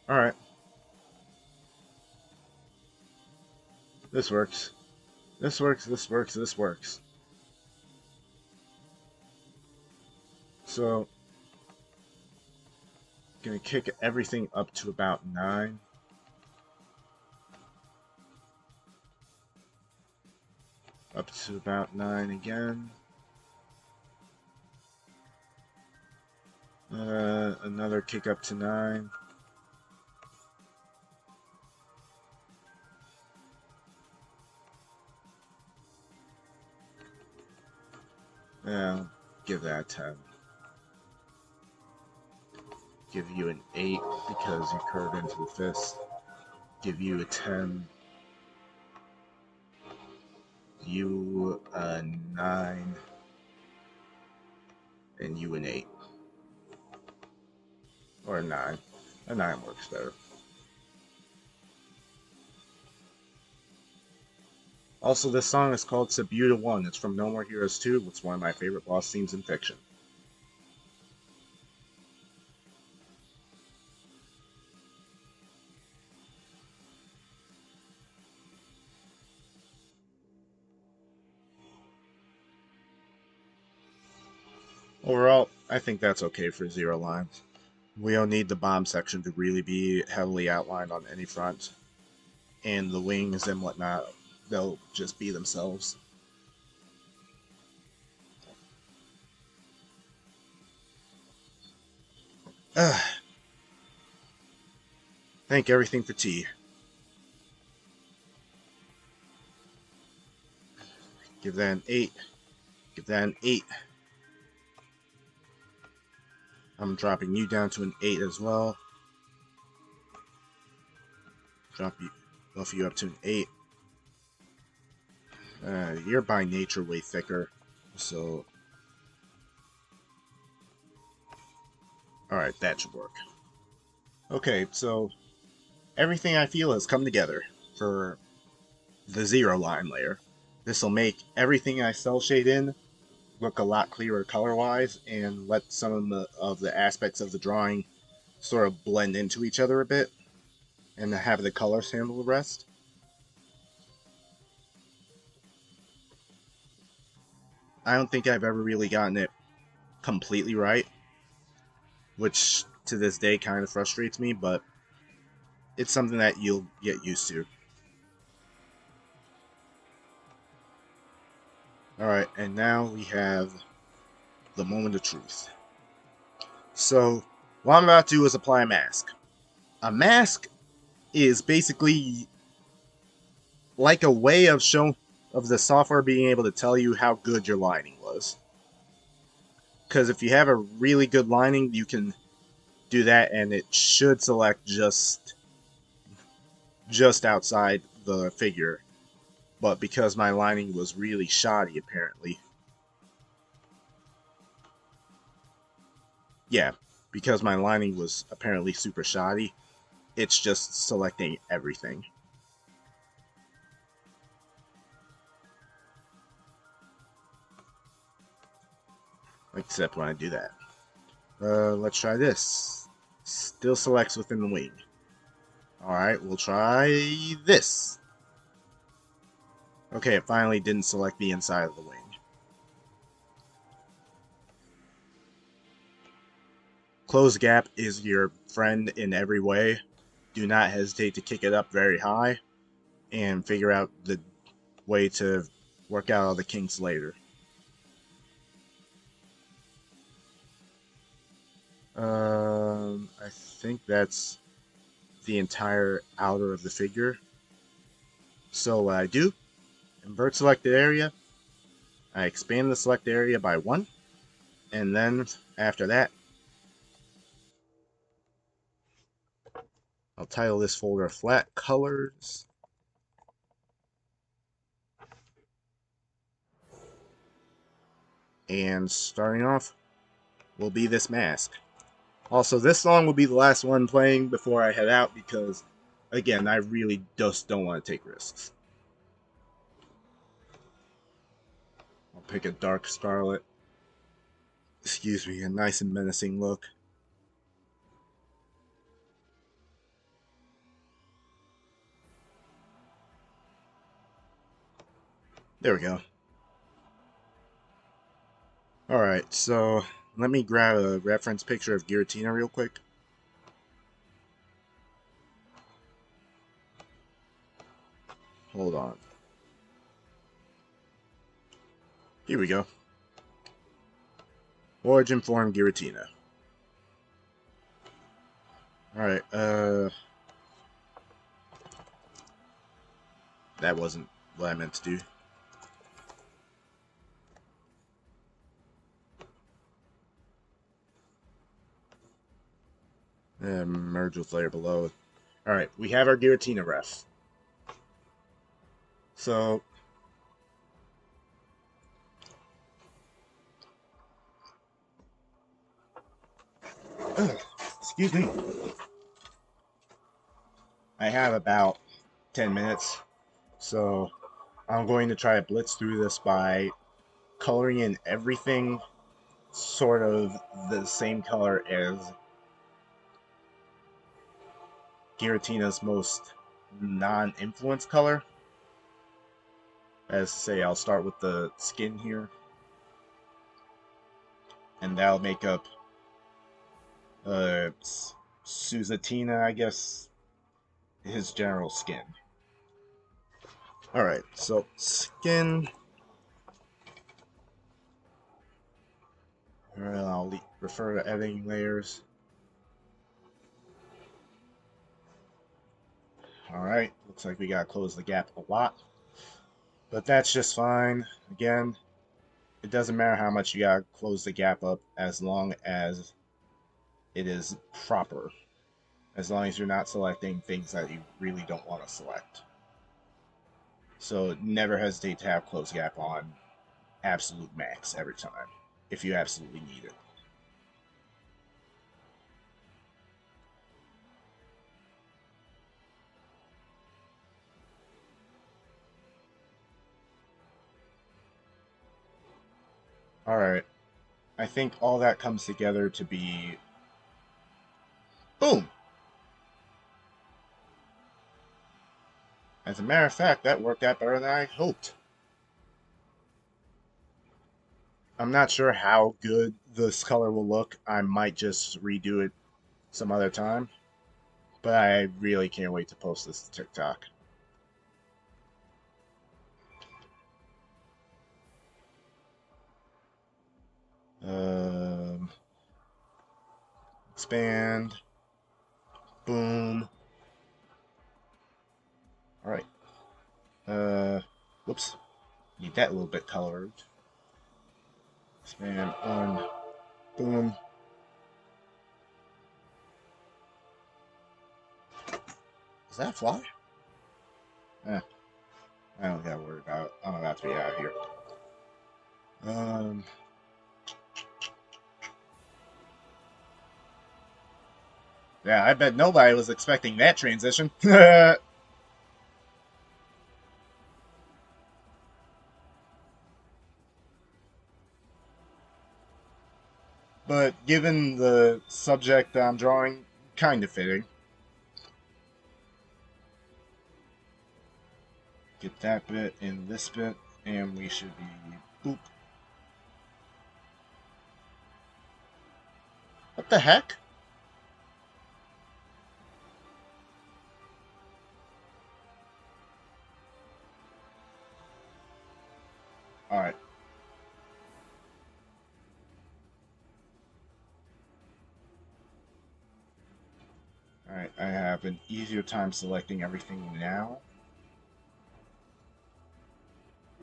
Alright. This works. This works, this works, this works. So, gonna kick everything up to about 9. Up to about 9 again. Another kick up to 9. Yeah, give that 10. Give you an 8 because you curve into the fist. Give you a 10. You a 9. And you an 8. Or a 9. A 9 works better. Also, this song is called Sabuta 1. It's from No More Heroes 2. It's one of my favorite boss themes in fiction. Overall, I think that's okay for zero lines. We don't need the bomb section to really be heavily outlined on any front. And the wings and whatnot, they'll just be themselves. Thank everything for tea. Give that an 8. Give that an 8. I'm dropping you down to an 8 as well. Drop you, buff you up to an 8. You're by nature way thicker, so... Alright, that should work. Okay, so everything I feel has come together for the zero line layer. This will make everything I cell shade in look a lot clearer color-wise and let some of the aspects of the drawing sort of blend into each other a bit and have the colors handle the rest. I don't think I've ever really gotten it completely right, which to this day kind of frustrates me, but it's something that you'll get used to. Alright, and now we have the moment of truth. So, what I'm about to do is apply a mask. A mask is basically like a way of the software being able to tell you how good your lining was. Because if you have a really good lining, you can do that and it should select just outside the figure. But because my lining was really shoddy, apparently. Yeah, because my lining was apparently super shoddy, it's just selecting everything. Except when I do that. Let's try this. Still selects within the wing. Alright, we'll try this. Okay, it finally didn't select the inside of the wing. Close gap is your friend in every way. Do not hesitate to kick it up very high and figure out the way to work out all the kinks later. I think that's the entire outer of the figure. So what I do, invert selected area, I expand the select area by 1, and then after that, I'll title this folder Flat Colors. And starting off will be this mask. Also, this song will be the last one playing before I head out because, again, I really just don't want to take risks. I'll pick a dark scarlet. Excuse me, a nice and menacing look. There we go. Alright, so let me grab a reference picture of Giratina real quick. Hold on. Here we go. Origin form Giratina. Alright, that wasn't what I meant to do. Merge with layer below. Alright, we have our Giratina ref. So, excuse me. I have about 10 minutes, so I'm going to try to blitz through this by coloring in everything sort of the same color as Giratina's most non-influence color. As to say, I'll start with the skin here, and that'll make up Susano'o, I guess, his general skin. Alright, so skin. Alright, I'll refer to editing layers. Alright, looks like we gotta close the gap a lot. But that's just fine. Again, it doesn't matter how much you gotta close the gap up as long as it is proper. As long as you're not selecting things that you really don't want to select. So never hesitate to have close gap on absolute max every time if you absolutely need it. Alright, I think all that comes together to be... Boom! As a matter of fact, that worked out better than I hoped. I'm not sure how good this color will look. I might just redo it some other time. But I really can't wait to post this to TikTok. Expand. Boom. Alright. Whoops. Need that a little bit colored. Expand on. Boom. Is that a fly? Eh. I don't gotta worry about it. I'm about to be out of here. Yeah, I bet nobody was expecting that transition. But given the subject I'm drawing, kind of fitting. Get that bit in this bit, and we should be boop. What the heck? Alright. Alright, I have an easier time selecting everything now.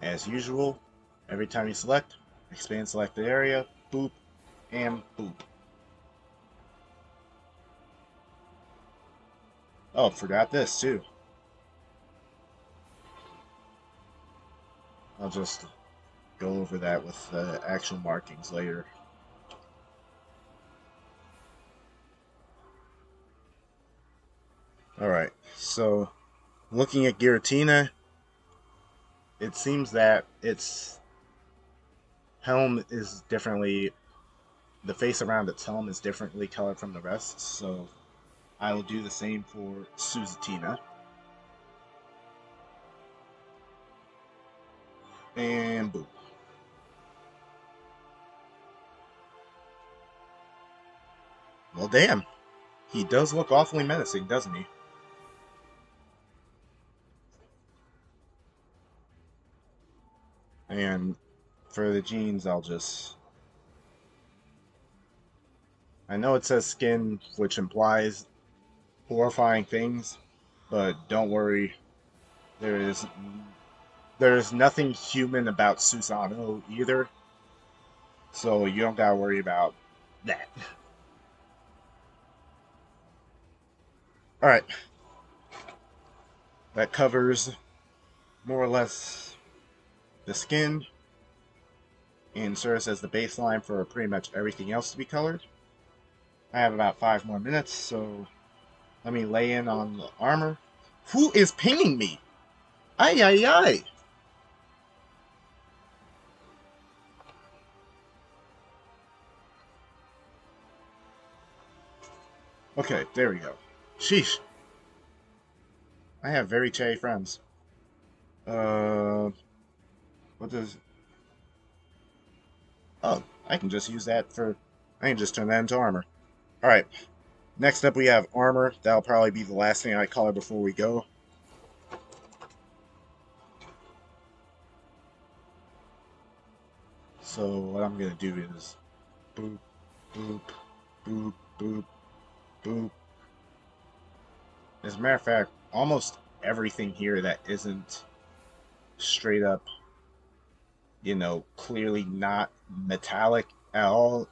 As usual, every time you select, expand selected area, boop, and boop. Oh, forgot this too. I'll just go over that with the actual markings later. Alright, so looking at Giratina, it seems that its helm is differently, the face around its helm is differently colored from the rest, so I will do the same for Susano'o. And boom. Well, damn. He does look awfully menacing, doesn't he? And for the jeans, I'll just... I know it says skin, which implies horrifying things, but don't worry. There is nothing human about Susano'o either, so you don't gotta worry about that. Alright. That covers more or less the skin and serves as the baseline for pretty much everything else to be colored. I have about 5 more minutes, so let me lay in on the armor. Who is pinging me? Ay, ay, ay. Okay, there we go. Sheesh. I have very chatty friends. What does... Oh, I can just use that for... I can just turn that into armor. Alright. Next up we have armor. That'll probably be the last thing I color before we go. So what I'm going to do is... Boop, boop, boop, boop, boop. As a matter of fact, almost everything here that isn't straight up, you know, clearly not metallic at all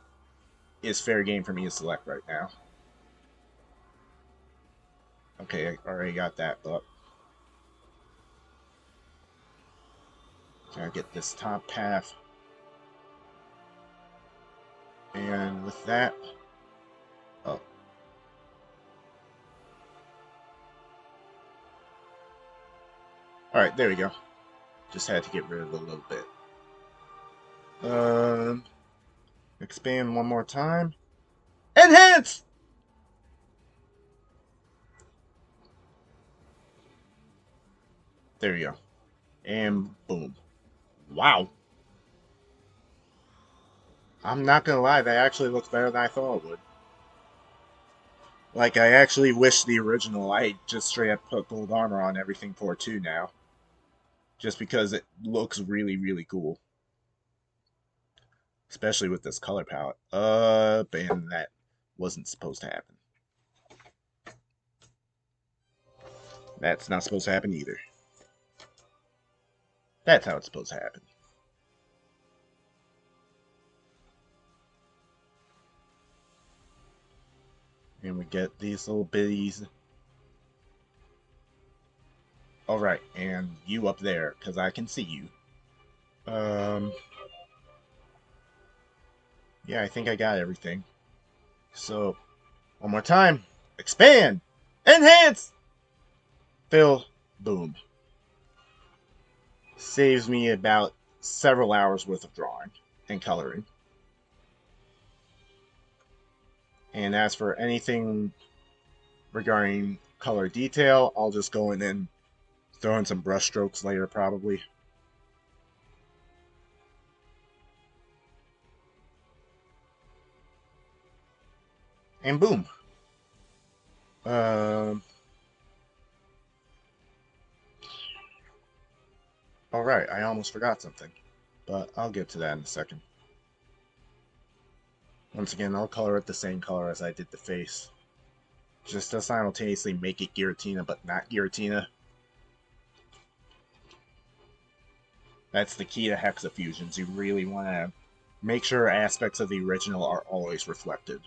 is fair game for me to select right now. Okay, I already got that, but gotta get this top path. And with that, oh. Alright, there we go. Just had to get rid of it a little bit. Expand one more time. Enhance! There we go. And boom. Wow. I'm not gonna lie, that actually looks better than I thought it would. Like, I actually wish the original, I just straight up put gold armor on everything for 2 now. Just because it looks really, really cool. Especially with this color palette. And that wasn't supposed to happen. That's not supposed to happen either. That's how it's supposed to happen. And we get these little bitties. Alright, and you up there, because I can see you. Yeah, I think I got everything. So, one more time. Expand! Enhance! Fill. Boom. Saves me about several hours worth of drawing and coloring. And as for anything regarding color detail, I'll just go in and throw in some brush strokes later, probably. And boom. Alright, I almost forgot something. But I'll get to that in a second. Once again, I'll color it the same color as I did the face. Just to simultaneously make it Giratina, but not Giratina. That's the key to Hexafusions. You really want to make sure aspects of the original are always reflected.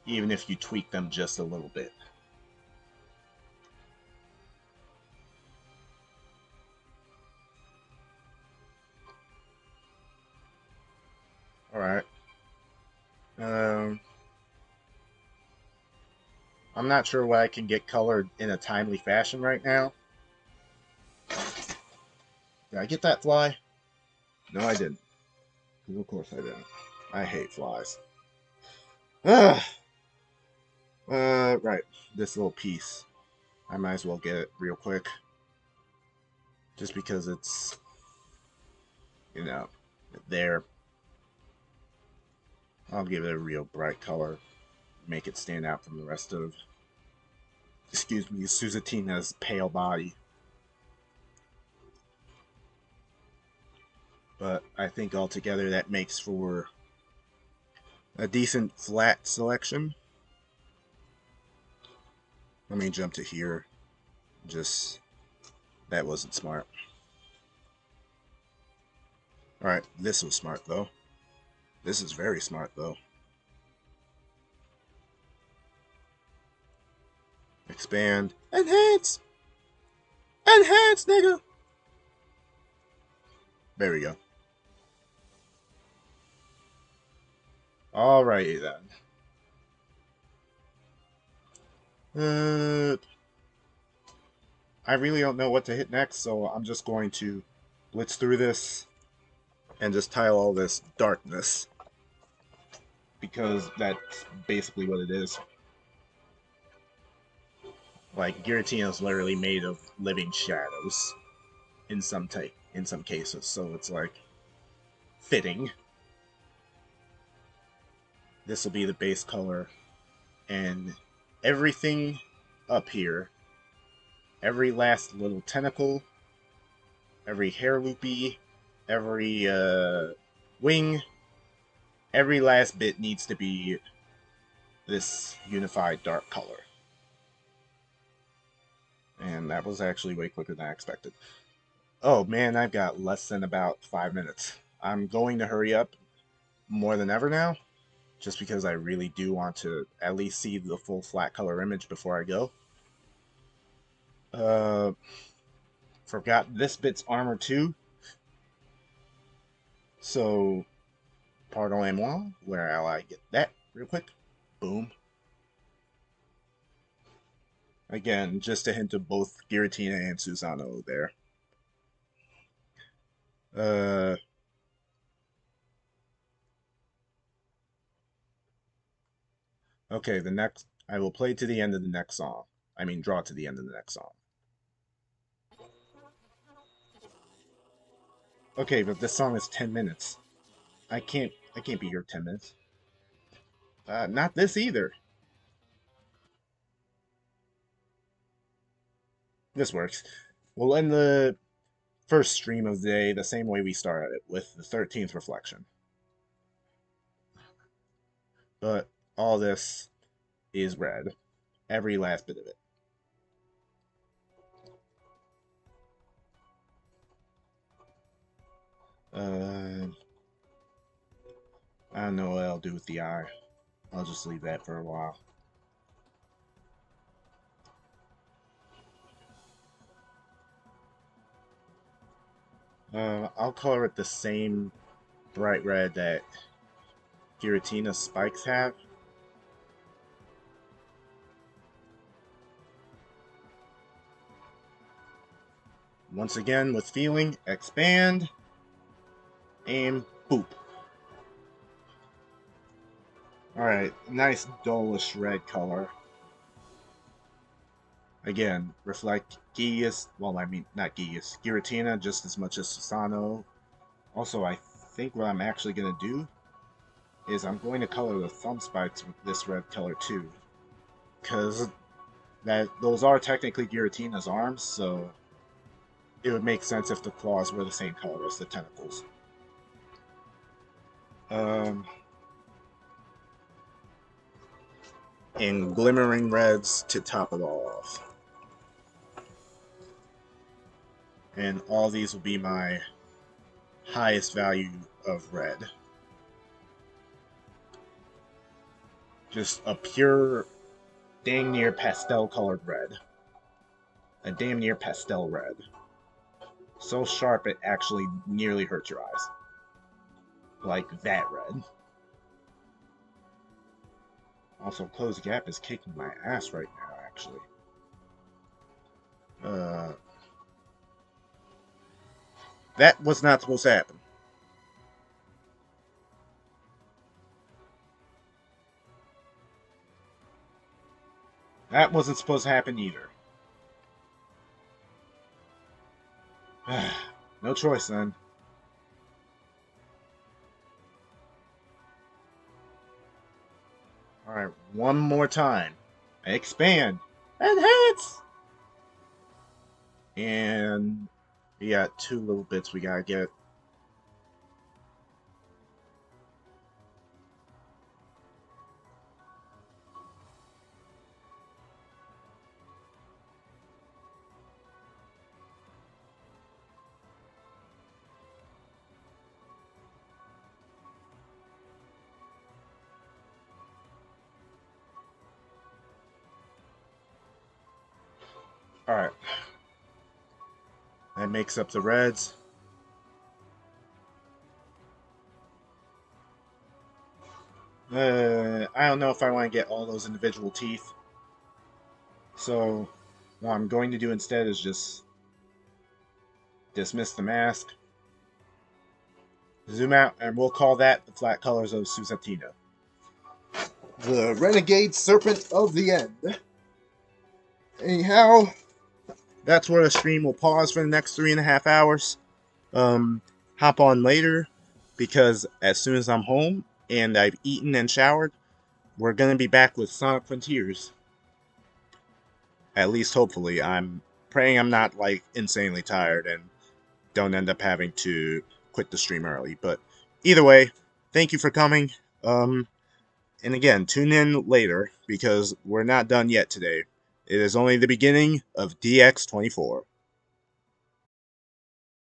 Even if you tweak them just a little bit. Alright. I'm not sure what I can get colored in a timely fashion right now. Did I get that fly? No, I didn't. Of course I didn't. I hate flies. Ugh. Right. This little piece. I might as well get it real quick. Just because it's, you know, there. I'll give it a real bright color. Make it stand out from the rest of, excuse me, Susano'o's pale body. But I think altogether that makes for a decent flat selection. Let me jump to here. Just, that wasn't smart. Alright, this was smart though. This is very smart though. Expand. Enhance! Enhance, nigga! There we go. Alrighty then. I really don't know what to hit next, so I'm just going to blitz through this and just tile all this darkness. Because that's basically what it is. Like, Giratina is literally made of living shadows in some cases, so it's like fitting. This will be the base color, and everything up here, every last little tentacle, every hair loopy, every wing, every last bit needs to be this unified dark color. And that was actually way quicker than I expected. Oh man, I've got less than about 5 minutes. I'm going to hurry up more than ever now, just because I really do want to at least see the full flat color image before I go. Uh, Forgot this bit's armor too. So, pardonnez-moi, where I get that real quick? Boom. Again, just a hint of both Giratina and Susano'o there. Uh, okay, the next I will play to the end of the next song. I mean, draw to the end of the next song. Okay, but this song is 10 minutes. I can't be here 10 minutes. Not this either. This works. We'll end the first stream of the day the same way we started it, with the 13th reflection. But all this is red. Every last bit of it. I don't know what I'll do with the eye. I'll just leave that for a while. I'll color it the same bright red that Giratina's spikes have. Once again, with feeling, expand, and boop. Alright, nice dullish red color. Again, reflect Gius, well, I mean, not Gius, Giratina just as much as Susano'o. Also, I think what I'm actually going to do is I'm going to color the thumb spikes with this red color too. Because those are technically Giratina's arms, so it would make sense if the claws were the same color as the tentacles. And glimmering reds to top it all off. And all these will be my highest value of red. Just a pure, dang near pastel colored red. A damn near pastel red. So sharp it actually nearly hurts your eyes. Like that red. Also, Close Gap is kicking my ass right now, actually. That was not supposed to happen. That wasn't supposed to happen either. No choice then. Alright, one more time. Expand. Enhance! And we got two little bits we gotta get. Alright. That makes up the reds. I don't know if I want to get all those individual teeth. So, what I'm going to do instead is just dismiss the mask, zoom out, and we'll call that the flat colors of Susatina. The Renegade Serpent of the End. Anyhow, that's where the stream will pause for the next 3.5 hours. Hop on later, because as soon as I'm home and I've eaten and showered, we're going to be back with Sonic Frontiers. At least hopefully. I'm praying I'm not like insanely tired and don't end up having to quit the stream early. But either way, thank you for coming. And again, tune in later because we're not done yet today. It is only the beginning of DX24.